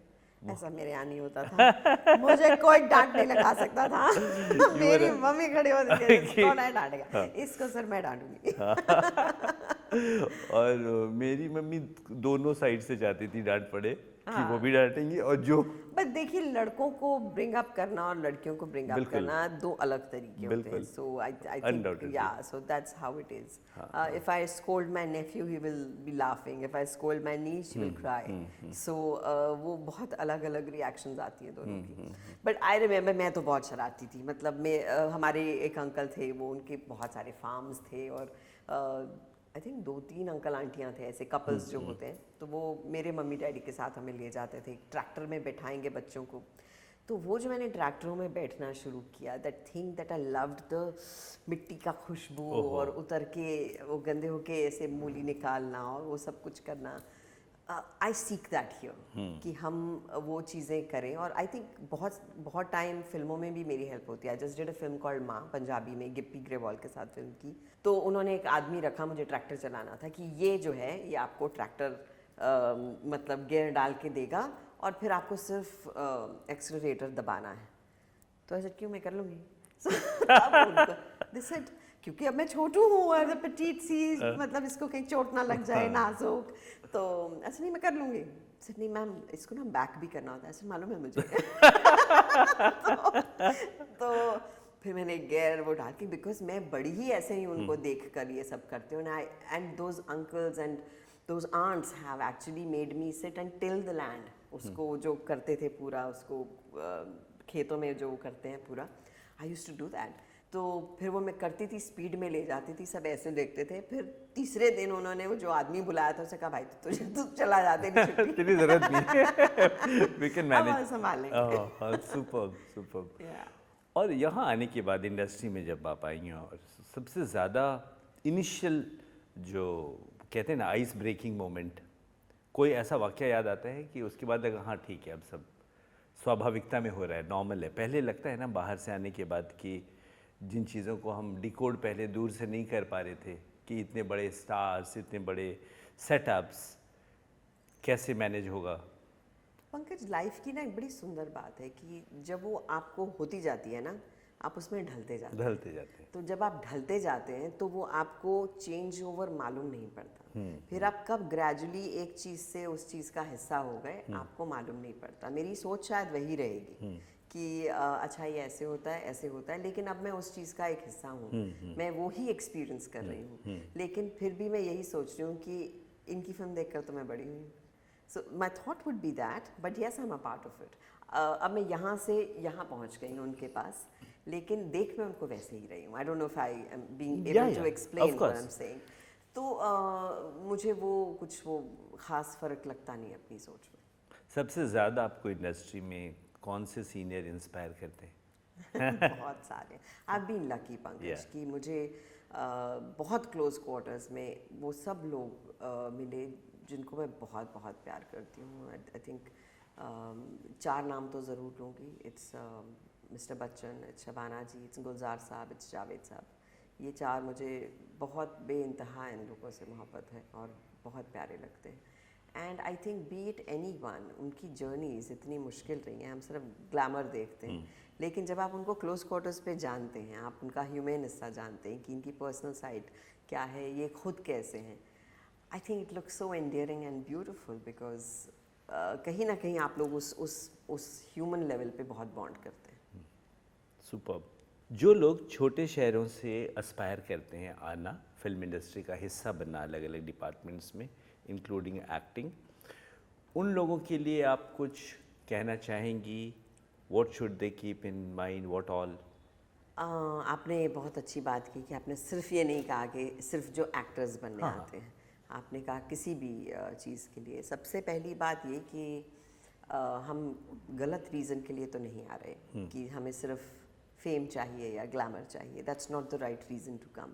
ऐसा मेरे यहाँ नहीं होता था। मुझे कोई डांट नहीं लगा सकता था। मेरी मम्मी खड़ी होती थी, कौन है डांटेगा, इसको सर मैं डांटूंगी। और मेरी मम्मी दोनों साइड से चाहती थी डांट पड़े, कि वो भी डांटेंगी और जो बट देखिए, लड़कों को ब्रिंग अप करना और लड़कियों को ब्रिंग अप बिल्कुल। करना दो अलग तरीके होते हैं। बिल्कुल। So I think Undoubtedly. या so that's how it is. If I scold my nephew he will be laughing, if I scold my niece she will cry. So वो बहुत अलग अलग रिएक्शंस आती हैं दोनों की। बट आई रिमेंबर मैं तो बहुत शरारती थी। मतलब मैं हमारे एक अंकल थे, वो उनके बहुत सारे फार्म्स थे और आई थिंक 2-3 अंकल आंटियां थे ऐसे कपल्स जो होते हैं, तो वो मेरे मम्मी डैडी के साथ हमें ले जाते थे, ट्रैक्टर में बैठाएंगे बच्चों को। तो वो जो मैंने ट्रैक्टरों में बैठना शुरू किया, that thing that I loved, the मिट्टी का खुशबू और उतर के वो गंदे होके ऐसे मूली निकालना और वो सब कुछ करना, आई सीक दैट हियर कि हम वो चीज़ें करें। और आई थिंक बहुत टाइम फिल्मों में भी मेरी हेल्प होती है। Just did a film called माँ, पंजाबी में, गिप्पी ग्रेवाल के साथ फिल्म की। तो उन्होंने एक आदमी रखा, मुझे ट्रैक्टर चलाना था, कि ये जो है ये आपको ट्रैक्टर मतलब गियर डाल के देगा और फिर आपको सिर्फ एक्सीलरेटर दबाना है। तो ऐसे क्यों, मैं कर लूँगी। दिस इट, क्योंकि अब मैं छोटू हूँ और पेटीट सी, मतलब इसको कहीं चोट ना लग जाए, नाजुक, तो ऐसे नहीं मैं कर लूँगी। ऐसे नहीं मैम, इसको ना बैक भी करना होता है, ऐसे मालूम है मुझे। तो फिर मैंने गियर वो डाल के, बिकॉज मैं बड़ी ही ऐसे ही उनको देख कर ये सब करती हूँ। And those uncles and those aunts have actually made me sit and till the land. उसको जो करते थे पूरा, उसको खेतों में जो करते हैं पूरा, I used to do that. तो फिर वो मैं करती थी, स्पीड में ले जाती थी, सब ऐसे देखते थे। फिर तीसरे दिन उन्होंने वो जो आदमी बुलाया था, उसे कहा भाई तू चला जा, तेरी छुट्टी, तेरी जरूरत नहीं, वी कैन अब हम मैनेज। संभाल लेंगे। Superb superb. Yeah. और यहाँ आने के बाद इंडस्ट्री में जब आप आई हैं, और सबसे ज़्यादा इनिशियल जो कहते हैं ना आइस ब्रेकिंग मोमेंट, कोई ऐसा वाक़या याद आता है कि उसके बाद लगा हाँ ठीक है अब सब स्वाभाविकता में हो रहा है, नॉर्मल है? पहले लगता है ना बाहर से आने के बाद कि जिन चीज़ों को हम डिकोड पहले दूर से नहीं कर पा रहे थे, कि इतने बड़े स्टार्स, इतने बड़े सेटअप्स कैसे मैनेज होगा। पंकज, लाइफ की ना एक बड़ी सुंदर बात है कि जब वो आपको होती जाती है ना, आप उसमें ढलते जाते हैं। ढलते जाते हैं। तो जब आप ढलते जाते हैं तो वो आपको चेंज ओवर मालूम नहीं पड़ता। फिर आप कब ग्रेजुअली एक चीज़ से उस चीज़ का हिस्सा हो गए, आपको मालूम नहीं पड़ता। मेरी सोच शायद वही रहेगी कि अच्छा ये ऐसे होता है, ऐसे होता है, लेकिन अब मैं उस चीज़ का एक हिस्सा हूँ, मैं वो ही एक्सपीरियंस कर रही हूँ। लेकिन फिर भी मैं यही सोच रही हूँ कि इनकी फिल्म देखकर तो मैं बड़ी हुई हूँ। So my thought would be that, but yes I am a part of it. अब मैं यहाँ से यहाँ पहुँच गई हूँ उनके पास, लेकिन देख मैं उनको वैसे ही रही हूँ। I don't know if I am being able to explain what I am saying. तो मुझे वो कुछ वो खास फर्क लगता नहीं अपनी सोच में। सबसे ज़्यादा आपको इंडस्ट्री में कौन से सीनियर इंस्पायर करते हैं? बहुत सारे। I have been lucky Pankaj कि मुझे बहुत क्लोज क्वार्टर्स में वो सब लोग मिले जिनको मैं बहुत बहुत प्यार करती हूँ। आई थिंक 4 नाम तो ज़रूर लूँगी। It's mister Bachchan, it's Shabana ji, it's Gulzar sahab, it's Javed साहब। ये 4 मुझे बहुत बेइंतहा इन लोगों से मोहब्बत है और बहुत प्यारे लगते हैं। And I think B it any one, उनकी जर्नीज इतनी मुश्किल रही हैं। हम सिर्फ ग्लैमर देखते हैं, लेकिन जब आप उनको क्लोज क्वार्टर्स पे जानते हैं, आप उनका ह्यूमन हिस्सा जानते हैं कि इनकी पर्सनल साइड क्या है, ये खुद कैसे हैं, I think it looks so endearing and beautiful. Because कहीं ना कहीं आप लोग उस ह्यूमन लेवल पे बहुत बॉन्ड करते हैं। सुपर्ब। जो लोग छोटे शहरों से एस्पायर करते हैं आना, फिल्म इंडस्ट्री का हिस्सा बनना अलग अलग डिपार्टमेंट्स में, इंक्लूडिंग एक्टिंग, उन लोगों के लिए आप कुछ कहना चाहेंगी? What should they keep in mind, what all? आपने बहुत अच्छी बात की कि आपने सिर्फ ये नहीं कहा कि सिर्फ जो एक्टर्स बनने आते हैं। आपने कहा किसी भी चीज़ के लिए। सबसे पहली बात ये कि हम गलत रीज़न के लिए तो नहीं आ रहे कि हमें सिर्फ फेम चाहिए या ग्लैमर चाहिए। That's not the right reason to come.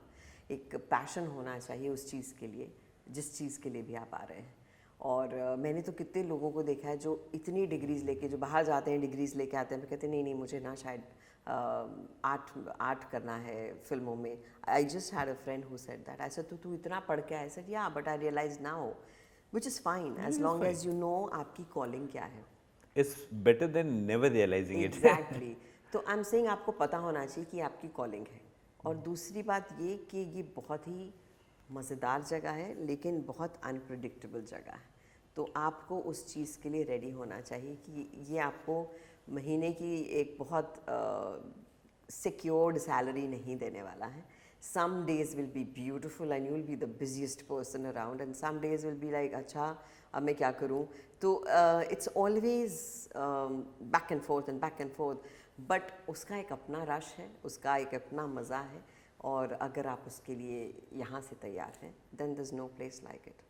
एक पैशन होना चाहिए उस चीज़ के लिए जिस चीज़ के लिए भी आप आ रहे हैं। और मैंने तो कितने लोगों को देखा है जो इतनी डिग्रीज़ लेके, जो बाहर जाते हैं डिग्रीज़ लेके आते हैं, फिर कहते हैं नहीं नहीं मुझे ना शायद आर्ट करना है फिल्मों में। I just had a friend who said that. I said तू इतना पढ़ के आया? सेड या but I realise now which is fine as long as you know आपकी कॉलिंग क्या है. It's better than never realising it. Exactly. तो आई एम सेइंग आपको पता होना चाहिए कि आपकी कॉलिंग है. और दूसरी बात ये कि ये बहुत ही मज़ेदार जगह है लेकिन बहुत अनप्रिडिक्टेबल जगह है. तो आपको उस चीज़ के लिए रेडी होना चाहिए कि ये आपको महीने की एक बहुत सिक्योर्ड सैलरी नहीं देने वाला है. Some days will be beautiful and you will be the busiest person around, and some days will be like अच्छा अब मैं क्या करूँ. तो it's always back and forth, but उसका एक अपना रश है, उसका एक अपना मज़ा है. और अगर आप उसके लिए यहाँ से तैयार हैं then there's no place like it.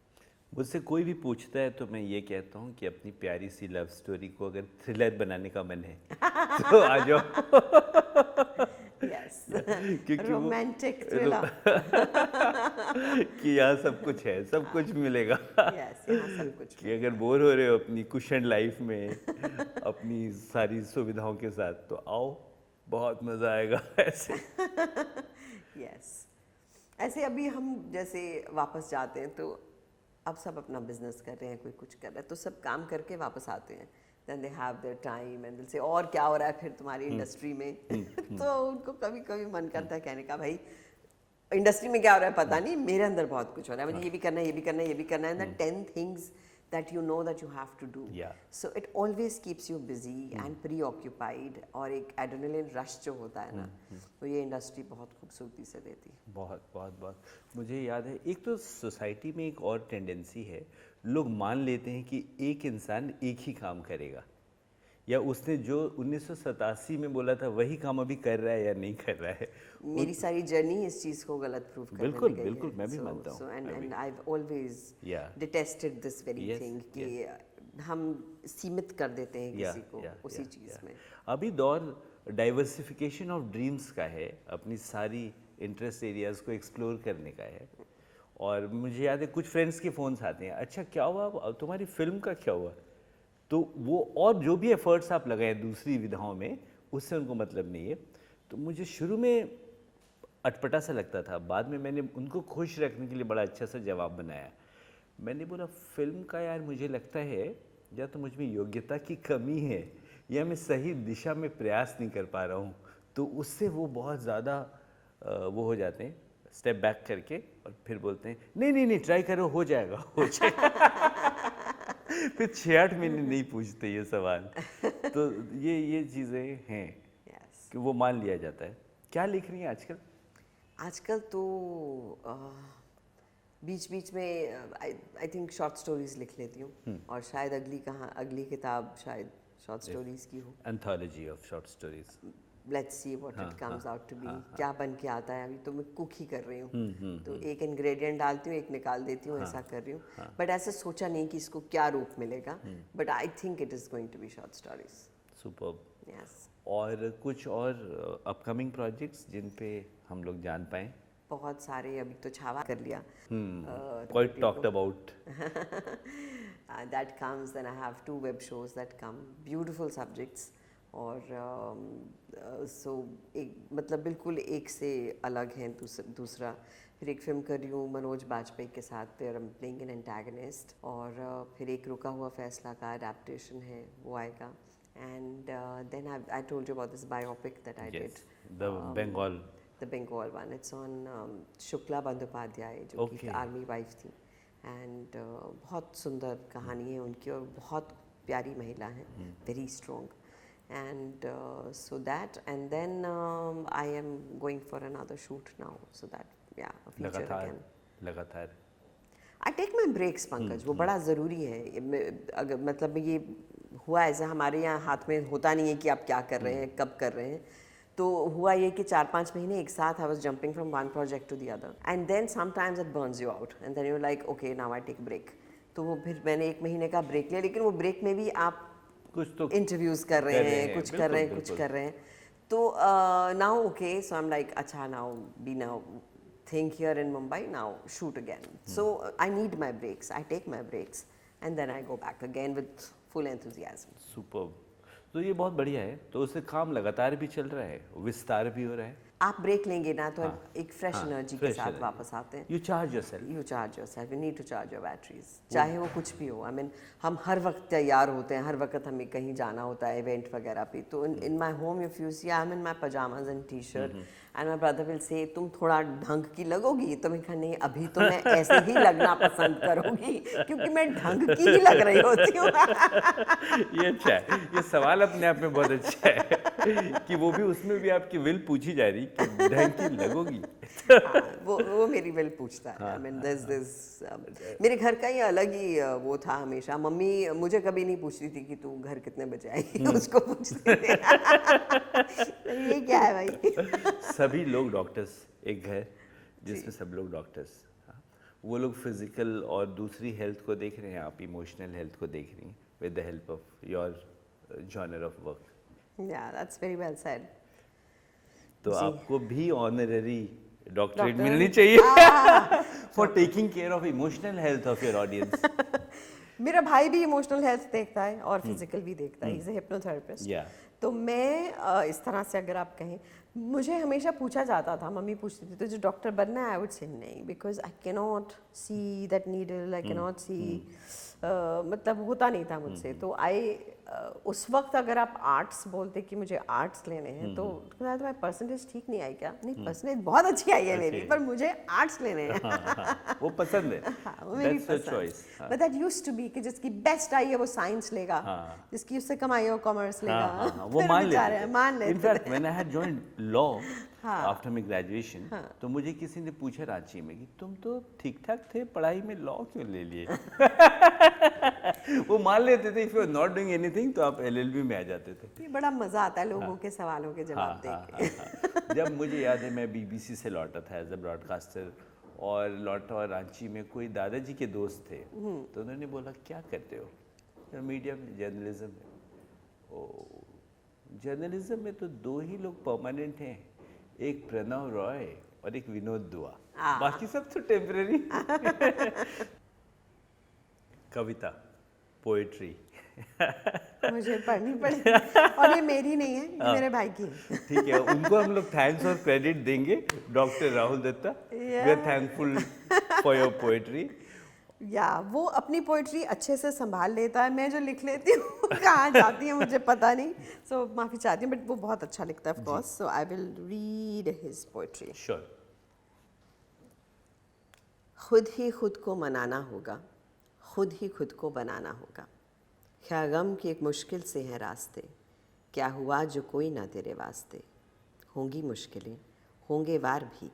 मुझसे कोई भी पूछता है तो मैं ये कहता हूँ कि अपनी प्यारी सी लव स्टोरी को अगर थ्रिलर बनाने का मन है तो आ जाओ. Yes. क्योंकि Romantic thriller. कि यहाँ सब कुछ है, सब कुछ मिलेगा. Yes, यहाँ सब कुछ. कि अगर बोर हो रहे हो अपनी कुशन लाइफ में अपनी सारी सुविधाओं के साथ तो आओ, बहुत मज़ा आएगा. ऐसे Yes. ऐसे अभी हम जैसे वापस जाते हैं तो अब सब अपना बिजनेस कर रहे हैं, कोई कुछ कर रहा है, तो सब काम करके वापस आते हैं. Then they have their time and they'll say और क्या हो रहा है फिर तुम्हारी इंडस्ट्री में. तो उनको कभी कभी मन करता है कहने का भाई इंडस्ट्री में क्या हो रहा है पता नहीं, मेरे अंदर बहुत कुछ हो रहा है, मुझे ये भी करना है, ये भी करना है, ये भी करना है. And the 10 things that you know that you have to do. Yeah. So it always keeps you busy and preoccupied. और एक एड्रेनलिन रश जो होता है ना, तो ये इंडस्ट्री बहुत खूबसूरती से देती है. बहुत बहुत बहुत. मुझे याद है एक तो सोसाइटी में एक और टेंडेंसी है, लोग मान लेते हैं कि एक इंसान एक ही काम करेगा, या उसने जो 1987 में बोला था वही काम अभी कर रहा है या नहीं कर रहा है. मेरी सारी जर्नी इस चीज को गलत प्रूव करने बिल्कुल, में गई बिल्कुल, है. मैं भी मानता हूँ. And I have always Yeah. Detested this very Yes, thing कि हम सीमित कर देते हैं किसी को उसी चीज में. अभी दौर डाइवर्सिफिकेशन ऑफ ड्रीम्स का है, अपनी सारी इंटरेस्ट एरियाज को एक्सप्लोर करने का है. और मुझे याद है कुछ फ्रेंड्स के फ़ोन्स आते हैं, अच्छा क्या हुआ, अब तुम्हारी फिल्म का क्या हुआ. तो वो और जो भी एफर्ट्स आप लगाए दूसरी विधाओं में उससे उनको मतलब नहीं है. तो मुझे शुरू में अटपटा सा लगता था, बाद में मैंने उनको खुश रखने के लिए बड़ा अच्छा सा जवाब बनाया. मैंने बोला फिल्म का यार मुझे लगता है या तो मुझ में योग्यता की कमी है या मैं सही दिशा में प्रयास नहीं कर पा रहा हूँ. तो उससे वो बहुत ज़्यादा वो हो जाते हैं, स्टेप बैक करके, और फिर बोलते हैं नहीं नहीं नहीं ट्राई करो, हो जाएगा हो जाएगा. फिर 6-8 महीने नहीं पूछते ये सवाल. तो ये चीज़ें हैं Yes. कि वो मान लिया जाता है. क्या लिख रही हैं आजकल? आजकल तो बीच बीच में आई थिंक शॉर्ट स्टोरीज लिख लेती हूँ. और शायद अगली किताब शायद शॉर्ट स्टोरीज की हो. Anthology of short stories. Let's see what it comes out to be. क्या बन के आता है. अभी तो मैं कुक ही कर रही हूँ, तो एक इंग्रेडिएंट डालती हूँ, एक निकाल देती हूँ, ऐसा कर रही हूँ. बट ऐसे सोचा नहीं कि इसको क्या रूप मिलेगा, but I think it is going to be short stories. Superb. Yes. और कुछ और अपकमिंग प्रोजेक्ट्स जिन पे हम लोग जान पाएं? बहुत सारे. अभी तो छावा कर लिया. Quite talked about. That comes. Then I have 2 web shows that come. Beautiful subjects. और सो एक मतलब बिल्कुल एक से अलग हैं. दूसरा फिर एक फिल्म कर रही हूँ मनोज बाजपेयी के साथ, there I am playing an antagonist. और फिर एक रुका हुआ फैसला का अडेप्टेशन है, वो आएगा. And then I told you about this biopic that I did, the Bengal one. It's on Shukla Bandopadhyay जो कि आर्मी वाइफ थी. एंड बहुत सुंदर कहानी है उनकी, और बहुत प्यारी महिला है, very strong. And so that, and then I am going for another shoot now, so that a feature again. लगातार. I take my breaks, Pankaj. वो बड़ा ज़रूरी है. अगर मतलब ये हुआ ऐसा हमारे यहाँ हाथ में होता नहीं है कि आप क्या कर रहे हैं, कब कर रहे हैं. तो हुआ ये कि 4-5 महीने एक साथ I was jumping from one project to the other, and then sometimes it burns you out, and then you're like, okay, now I take break. तो वो फिर मैंने 1 महीने का ब्रेक लिया, लेकिन वो ब्रेक में भी आप कुछ तो इंटरव्यूज कर रहे हैं, कुछ कर रहे हैं, कुछ कर रहे हैं. तो now okay, so I am like अच्छा now be now think here in Mumbai, now shoot again. So I need my breaks, I take my breaks and then I go back again with full enthusiasm. Superb. तो ये बहुत बढ़िया है. तो उससे काम लगातार भी चल रहा है, विस्तार भी हो रहा है. आप ब्रेक लेंगे ना तो हाँ, एक फ्रेश हाँ, एनर्जी के fresh साथ energy. वापस आते हैं। You charge yourself. You charge yourself, you need to charge your batteries, चाहे वो कुछ भी हो। आई मीन हम हर वक्त तैयार होते हैं, हर वक्त हमें कहीं जाना होता है इवेंट वगैरह पे, तो in my home if you see I am in my pyjamas and T shirt and my brother will say तुम थोड़ा ढंग की लगोगी, तो मैं कहा नहीं अभी तो मैं ऐसे ही लगना पसंद करूंगी क्योंकि मैं ढंग की ही लग रही होती हूँ। ये अच्छा है, ये सवाल अपने आप में बहुत अच्छा है कि वो भी उसमें भी आपकी विल पूछी जा रही कि ढंग की लगोगी। हाँ, वो मेरी विल पूछता है। आई मीन दिस मेरे घर का ही अलग ही वो था हमेशा। मम्मी मुझे कभी नहीं पूछती थी कि तू घर कितने बजे आएगी, उसको पूछती थी। ये क्या है भाई? सभी लोग डॉक्टर्स, एक घर जिसमें सब लोग डॉक्टर्स, हाँ, वो लोग फिजिकल और दूसरी हेल्थ को देख रहे हैं, आप इमोशनल हेल्थ को देख रही हैं with the help of your genre of work. या दैट्स वेरी वेल सेड। तो जी। आपको भी ऑनररी डॉक्टरेट Doctor- मिलनी चाहिए for taking care of emotional health of your audience. मेरा भाई भी इमोशनल हेल्थ देखता है और फिजिकल भी देखता है, इज ए हिप्नोथेरेपिस्ट। Yeah. तो मैं इस तरह से अगर आप कहें, मुझे हमेशा पूछा जाता था, मम्मी पूछती थी तुझे डॉक्टर बनना है, आई वुड से नहीं, because I can not see that needle, I can not see, मतलब होता नहीं था मुझसे। तो उस वक्त अगर आप आर्ट्स बोलते कि मुझे आर्ट्स लेने हैं, तो तुम्हारी परसेंटेज ठीक नहीं आई क्या? नहीं, परसेंटेज बहुत अच्छी आई है मेरी, पर मुझे आर्ट्स लेने हैं। हाँ, वो पसंद है, हाँ, वो मेरी that's your पसंद। choice. हाँ. But that used to be कि जिसकी बेस्ट आई है वो साइंस लेगा, हाँ. जिसकी उससे कमाई हो कॉमर्स लेगा। हाँ, हाँ, वो फिर मान बेचारे लेते मान लेते in fact when I had joined law हाँ. आफ्टर माय ग्रेजुएशन, तो मुझे किसी ने पूछा रांची में कि तुम तो ठीक ठाक थे पढ़ाई में, लॉ क्यों ले लिए? वो मान लेते थे if you are not doing anything तो आप एलएलबी में आ जाते थे। ये बड़ा मजा आता है लोगों के सवालों के जवाब देके। हाँ. जब मुझे याद है मैं बीबीसी से लौटा था एज अ ब्रॉडकास्टर, और लौटा और रांची में कोई दादाजी के दोस्त थे, तो उन्होंने बोला क्या करते हो? मीडिया में, जर्नलिज्म में। ओ, जर्नलिज्म में तो दो ही लोग परमानेंट हैं, एक प्रणव रॉय और एक विनोद दुआ, बाकी सब तो टेम्परेरी। कविता, पोएट्री मुझे पढ़नी पड़ेगी, और ये मेरी नहीं है, ये मेरे भाई की है। ठीक है, उनको हम लोग थैंक्स और क्रेडिट देंगे, doctor Rahul Datta. We are thankful for your poetry. या वो अपनी पोइट्री अच्छे से संभाल लेता है, मैं जो लिख लेती हूँ कहाँ जाती है मुझे पता नहीं, सो माफ़ी चाहती हूँ, बट वो बहुत अच्छा लिखता है of course, so I will read his poetry. Sure. खुद ही खुद को मनाना होगा, खुद ही खुद को बनाना होगा, क्या गम की एक मुश्किल से हैं रास्ते, क्या हुआ जो कोई ना तेरे वास्ते, होंगी मुश्किलें, होंगे वार भी,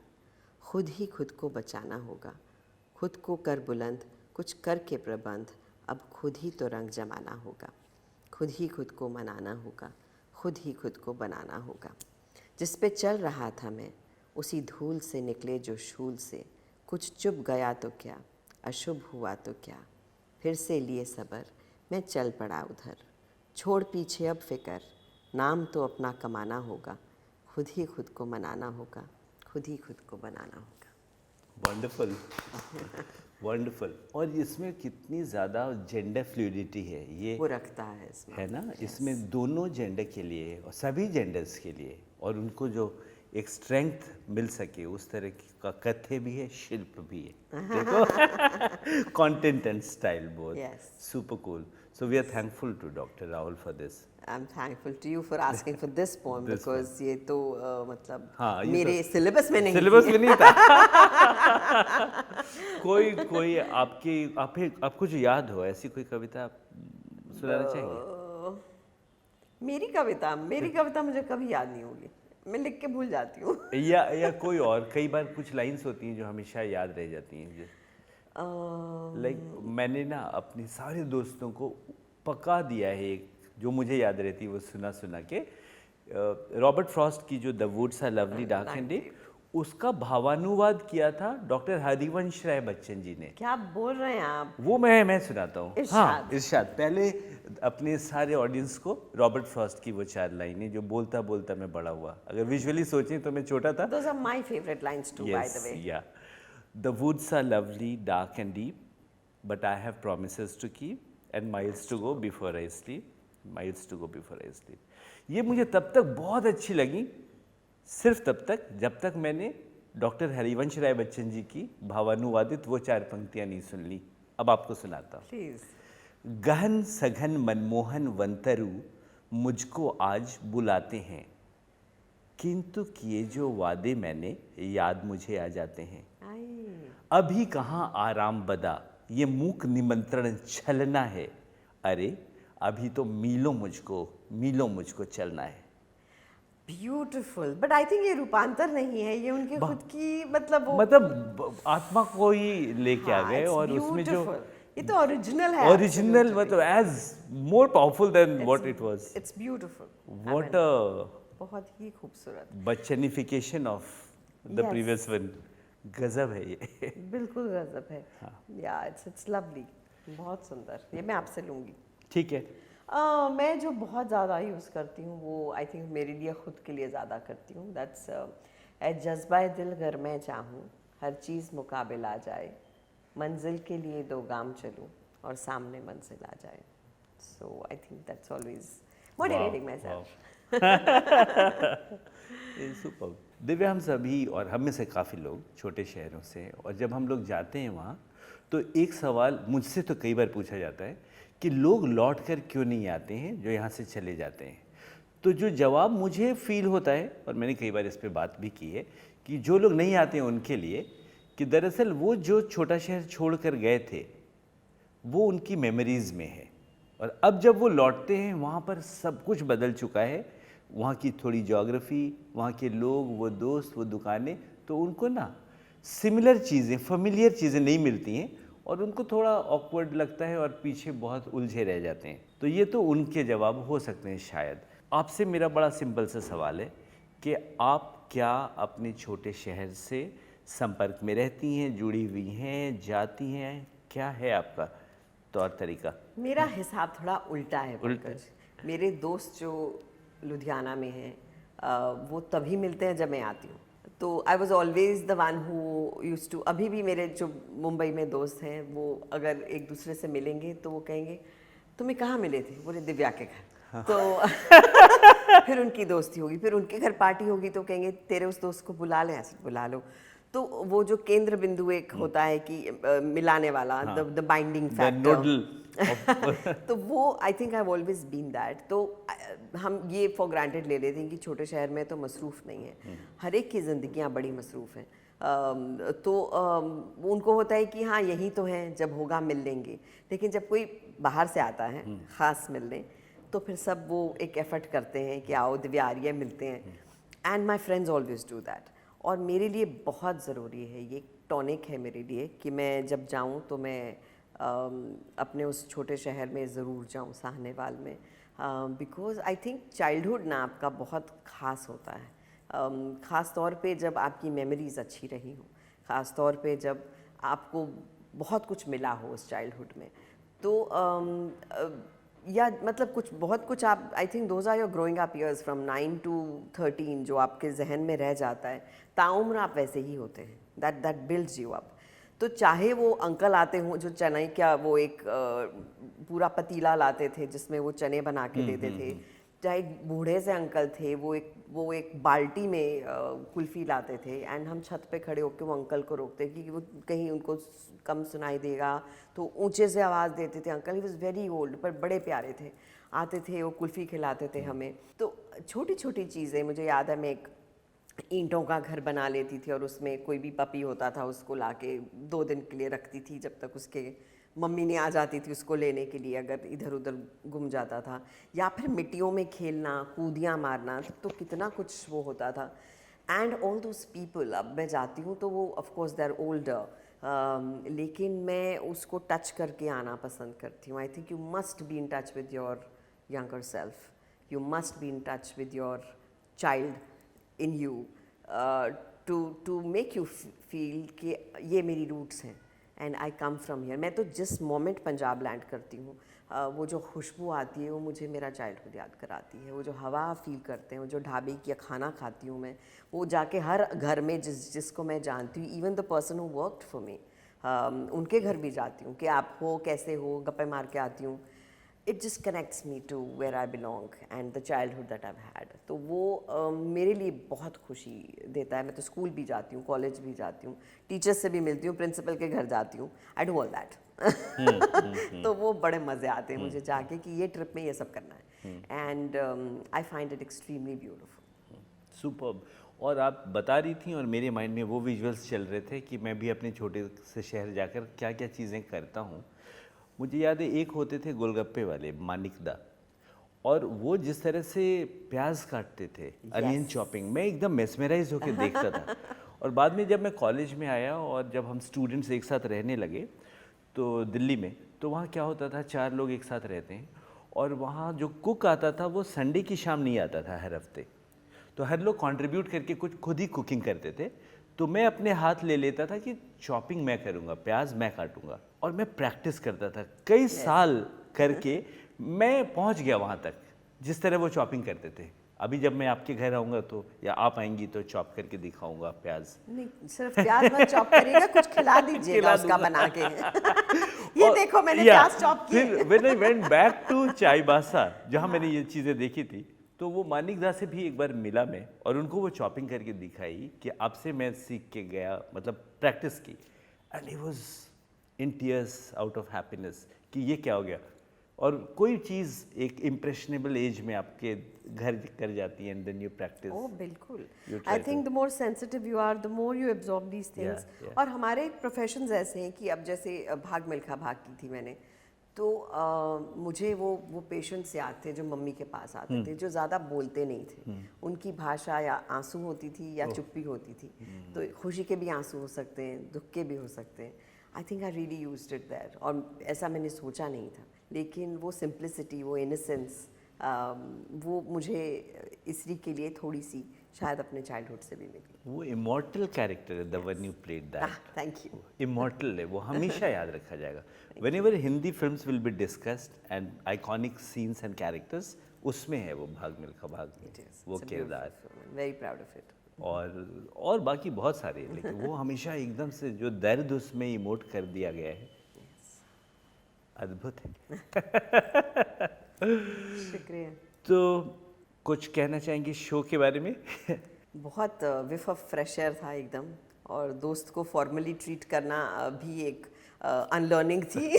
खुद ही खुद को बचाना होगा, खुद को कर बुलंद, कुछ करके प्रबंध, अब खुद ही तो रंग जमाना होगा, खुद ही खुद को मनाना होगा, खुद ही खुद को बनाना होगा। जिस पे चल रहा था मैं, उसी धूल से निकले जो शूल से, कुछ चुप गया तो क्या, अशुभ हुआ तो क्या, फिर से लिए सबर, मैं चल पड़ा उधर, छोड़ पीछे अब फिकर, नाम तो अपना कमाना होगा, खुद ही खुद को मनाना होगा, खुद ही खुद को बनाना होगा। Wonderful, wonderful. और इसमें कितनी ज़्यादा जेंडर फ्लूइडिटी है, ये वो रखता है इसमें, है ना, इसमें दोनों जेंडर के लिए और सभी जेंडर्स के लिए, और उनको जो एक स्ट्रेंथ मिल सके उस तरह का कथ्य भी है, शिल्प भी है। देखो, content and style both, super cool. So we are thankful to doctor Rahul for this. I am thankful to you for asking for this poem, because ये तो मतलब हाँ, मेरे सिलेबस में नहीं, सिलेबस में नहीं था। कोई आपको जो याद हो ऐसी कोई कविता आप सुनाना चाहेंगे? मेरी कविता मुझे कभी याद नहीं होगी, मैं लिख के भूल जाती हूँ। या कोई और, कई बार कुछ लाइंस होती हैं जो हमेशा याद रह जाती हैं। लाइक मैंने ना अपने सारे दोस्तों को पका दिया है एक जो मुझे याद रहती है, वो सुना सुना के, रॉबर्ट फ्रॉस्ट की जो the woods are lovely dark and deep, उसका भावानुवाद किया था डॉक्टर हरिवंश राय बच्चन जी ने। क्या बोल रहे हैं आप? वो मैं सुनाता हूँ। इरशाद। हाँ, इरशाद। पहले अपने सारे ऑडियंस को रॉबर्ट फ्रॉस्ट की वो 4 लाइनें जो बोलता बोलता मैं बड़ा हुआ, अगर विजुअली सोचें तो मैं छोटा था। Those are my favorite lines too, by the way. Yeah. The woods are lovely, dark and deep, but I have promises to keep and miles to go before I sleep. Miles to go before I sleep. ये मुझे तब तक बहुत अच्छी लगी सिर्फ तब तक जब तक मैंने डॉक्टर हरिवंश राय बच्चन जी की भावानुवादित वो 4 पंक्तियां नहीं सुन ली। अब आपको सुनाता हूँ। प्लीज। गहन सघन मनमोहन वंतरु मुझको आज बुलाते हैं, किंतु किए जो वादे मैंने याद मुझे आ जाते हैं। अभी कहाँ आराम बदा, ये मूक निमंत्रण छलना है। अरे अभी तो मीलों मुझको चलना है। ब्यूटिफुल, बट आई थिंक ये रूपांतर नहीं है, ये उनके खुद की मतलब वो आत्मा को ही लेके आ गए। और उसमें जो ये तो ओरिजिनल है, ओरिजिनल मतलब as more powerful than what it was. It's beautiful, what a बहुत ही खूबसूरत बच्चनिफिकेशन ऑफ द प्रीवियस वन। गजब है ये। बिल्कुल गजब है। या इट्स लवली, बहुत सुंदर। ये मैं आपसे लूंगी। ठीक है। मैं जो बहुत ज़्यादा यूज़ करती हूँ वो आई थिंक मेरे लिए खुद के लिए ज़्यादा करती हूँ। दैट्स ए जज्बा दिल घर मैं चाहूँ, हर चीज़ मुकाबिल आ जाए, मंजिल के लिए 2 गाम चलूँ और सामने मंजिल आ जाए। So I think that's always motivating my self. Super. Divya, हम सभी और हम में से काफ़ी लोग छोटे शहरों से, और जब हम लोग जाते हैं वहाँ तो एक सवाल मुझसे तो कई बार पूछा जाता है कि लोग लौट कर क्यों नहीं आते हैं जो यहाँ से चले जाते हैं। तो जो जवाब मुझे फील होता है, और मैंने कई बार इस पे बात भी की है, कि जो लोग नहीं आते हैं उनके लिए, कि दरअसल वो जो छोटा शहर छोड़ कर गए थे वो उनकी मेमोरीज़ में है, और अब जब वो लौटते हैं वहाँ पर सब कुछ बदल चुका है। वहाँ की थोड़ी ज्योग्राफी, वहाँ के लोग, वो दोस्त, वो दुकानें, तो उनको ना सिमिलर चीज़ें, फेमिलियर चीज़ें नहीं मिलती हैं, और उनको थोड़ा ऑकवर्ड लगता है और पीछे बहुत उलझे रह जाते हैं। तो ये तो उनके जवाब हो सकते हैं शायद। आपसे मेरा बड़ा सिंपल सा सवाल है कि आप क्या अपने छोटे शहर से संपर्क में रहती हैं, जुड़ी हुई हैं, जाती हैं? क्या है आपका तौर तरीका? मेरा हिसाब थोड़ा उल्टा है पंकज। मेरे दोस्त जो लुधियाना में हैं वो तभी मिलते हैं जब मैं आती हूँ। तो I was always the one who use to. अभी भी मेरे जो मुंबई में दोस्त हैं वो अगर एक दूसरे से मिलेंगे तो वो कहेंगे तुम्हें कहाँ मिले थे? बोले दिव्या के घर। तो फिर उनकी दोस्ती होगी, फिर उनके घर पार्टी होगी तो कहेंगे तेरे उस दोस्त को बुला लें, ऐसे बुला लो। तो वो जो केंद्र बिंदु एक होता है कि मिलाने वाला, द बाइंडिंग फैक्टर, तो वो I think I have always been that. तो हम ये फॉर ग्रांटेड ले लेते हैं कि छोटे शहर में तो मसरूफ़ नहीं है, हर एक की ज़िंदगियाँ बड़ी मसरूफ़ हैं। तो उनको होता है कि हाँ यही तो है, जब होगा मिल लेंगे। लेकिन जब कोई बाहर से आता है ख़ास मिलने, तो फिर सब वो एक एफर्ट करते हैं कि आओ दिव्या आ रही है, मिलते हैं। And my friends always do that. और मेरे लिए बहुत ज़रूरी है, ये टॉनिक है मेरे लिए, कि मैं जब जाऊँ तो मैं अपने उस छोटे शहर में ज़रूर जाऊँ, साहनेवाल में। बिकॉज़ आई थिंक चाइल्डहुड ना आपका बहुत ख़ास होता है, ख़ास तौर पे जब आपकी मेमोरीज़ अच्छी रही हो, ख़ास तौर पे जब आपको बहुत कुछ मिला हो उस चाइल्डहुड में। तो या मतलब कुछ बहुत कुछ आप I think those are your growing up years from 9 to 13 जो आपके जहन में रह जाता है। ताउम्र आप वैसे ही होते हैं, दैट बिल्ड्स यू अप। तो चाहे वो अंकल आते हों जो चने का वो एक पूरा पतीला लाते थे जिसमें वो चने बना के देते थे, चाहे बूढ़े से अंकल थे वो एक बाल्टी में कुल्फ़ी लाते थे, एंड हम छत पे खड़े होकर वो अंकल को रोकते कि वो कहीं उनको कम सुनाई देगा तो ऊंचे से आवाज़ देते थे। Uncle he was very old पर बड़े प्यारे थे, आते थे वो कुल्फ़ी खिलाते थे हमें। तो छोटी छोटी चीज़ें, मुझे याद है मैं एक ईंटों का घर बना लेती थी और उसमें कोई भी पपी होता था उसको लाके 2 दिन के लिए रखती थी जब तक उसके मम्मी नहीं आ जाती थी उसको लेने के लिए अगर इधर उधर गुम जाता था। या फिर मिट्टियों में खेलना, कूदियाँ मारना, तो कितना कुछ वो होता था। एंड ऑल दोज पीपल, अब मैं जाती हूँ तो वो of course they are older, लेकिन मैं उसको टच करके आना पसंद करती हूँ। I think you must be in touch with your younger self, you must be in touch with your child in you, to make you feel कि ये मेरी रूट्स हैं and I come from here. मैं तो जिस moment Punjab land करती हूँ वो जो खुशबू आती है वो मुझे मेरा चाइल्डहुड याद कराती है। वो जो हवा फील करते हैं, वो जो ढाबे की खाना खाती हूँ मैं, वो जाके हर घर में जिसको मैं जानती हूँ, even the person who worked for me, उनके घर भी जाती हूँ कि आप हो, कैसे हो, गप्पे मार के आती हूँ। It just connects me to where I belong and the childhood that I had. तो वो मेरे लिए बहुत खुशी देता है। मैं तो स्कूल भी जाती हूँ, कॉलेज भी जाती हूँ, टीचर्स से भी मिलती हूँ, प्रिंसिपल के घर जाती हूँ, आई डू ऑल दैट। तो वो बड़े मज़े आते हैं मुझे जाके कि ये ट्रिप में ये सब करना है, and I find it extremely beautiful. Superb. और आप बता रही थी और मेरे माइंड में वो विजुअल्स चल रहे थे कि मैं भी अपने छोटे से शहर जाकर क्या क्या चीज़ें करता हूँ। मुझे याद है एक होते थे गोलगप्पे वाले मानिकदा, और वो जिस तरह से प्याज काटते थे, अनियन चॉपिंग, मैं एकदम मेस्मराइज होकर देखता था। और बाद में जब मैं कॉलेज में आया और जब हम स्टूडेंट्स एक साथ रहने लगे तो दिल्ली में, तो वहाँ क्या होता था, 4 लोग एक साथ रहते हैं और वहाँ जो कुक आता था वो संडे की शाम नहीं आता था हर हफ्ते। तो हर लोग कंट्रीब्यूट करके कुछ खुद ही कुकिंग करते थे। तो मैं अपने हाथ ले लेता था कि चॉपिंग मैं करूँगा, प्याज मैं काटूंगा, और मैं प्रैक्टिस करता था कई साल करके मैं पहुँच गया वहाँ तक जिस तरह वो चॉपिंग करते थे। अभी जब मैं आपके घर आऊँगा तो, या आप आएंगी तो चॉप करके दिखाऊंगा प्याज। नहीं, सिर्फ प्याज मत चॉप करिएगा, कुछ खिला दीजिएगा उसका बना के। ये देखो मैंने प्याज चॉप किए। फिर when I went back to Chaibasa जहाँ मैंने ये चीज़ें देखी थी, तो वो मानिकदा से भी एक बार मिला मैं और उनको वो चॉपिंग करके दिखाई कि आपसे मैं सीख के गया, मतलब प्रैक्टिस की, and he was in tears out of happiness कि ये क्या हो गया। और कोई चीज़ एक इम्प्रेशनेबल एज में आपके घर कर जाती है and then you practice. Oh बिल्कुल, I think the more sensitive you are the more you absorb these things. और हमारे प्रोफेशंस ऐसे हैं कि अब जैसे भाग मिल्खा भाग की थी मैंने, तो मुझे वो पेशेंट्स याद थे जो मम्मी के पास आते थे, जो ज़्यादा बोलते नहीं थे। उनकी भाषा या आंसू होती थी या चुप्पी होती थी। तो खुशी के भी आंसू हो सकते हैं, दुख के भी हो सकते हैं। I think I really used it there, और ऐसा मैंने सोचा नहीं था, लेकिन वो सिंप्लिसिटी, वो इनोसेंस, वो मुझे इसरी के लिए थोड़ी सी शायद अपने चाइल्डहुड से भी मिली। वो इमॉर्टल कैरेक्टर है, the one you played that. Thank you. Immortal है वो, हमेशा याद रखा जाएगा। Whenever Hindi films will be discussed and iconic scenes and characters, उसमें है वो भाग मिल्खा भाग में वो किरदार। Very proud of it. और बाकी बहुत सारे हैं, लेकिन वो हमेशा एकदम से जो दर्द उसमें इमोट कर दिया गया है, अद्भुत है। शुक्रिया। तो कुछ कहना चाहेंगे शो के बारे में? बहुत विफ ऑफ फ्रेश एयर था एकदम, और दोस्त को फॉर्मली ट्रीट करना भी एक अनलर्निंग थी।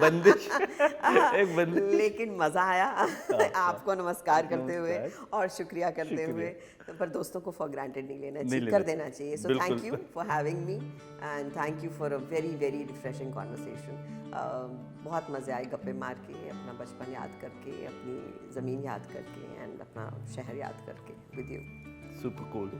बंदिश, एक बंदिश। लेकिन मज़ा आया आपको नमस्कार करते हुए और शुक्रिया करते हुए। पर दोस्तों को फॉर ग्रांटेड नहीं लेना चाहिए, कर देना चाहिए। So thank you for having me and thank you for a very very refreshing conversation. बहुत मज़े आए गप्पे मार के, अपना बचपन याद करके, अपनी ज़मीन याद करके, एंड अपना शहर याद करके with you. Super cool,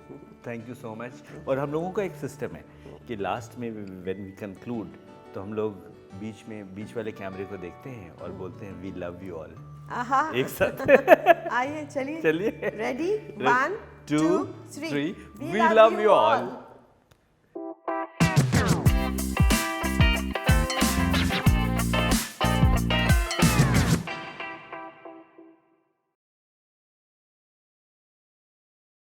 thank you so much. और हम लोगों का एक सिस्टम है कि लास्ट में व्हेन वी कंक्लूड, तो हम लोग बीच वाले कैमरे को देखते हैं और बोलते हैं वी लव यू ऑल, एक साथ। आइए चलिए चलिए, ready, 1 2 3 we love you all.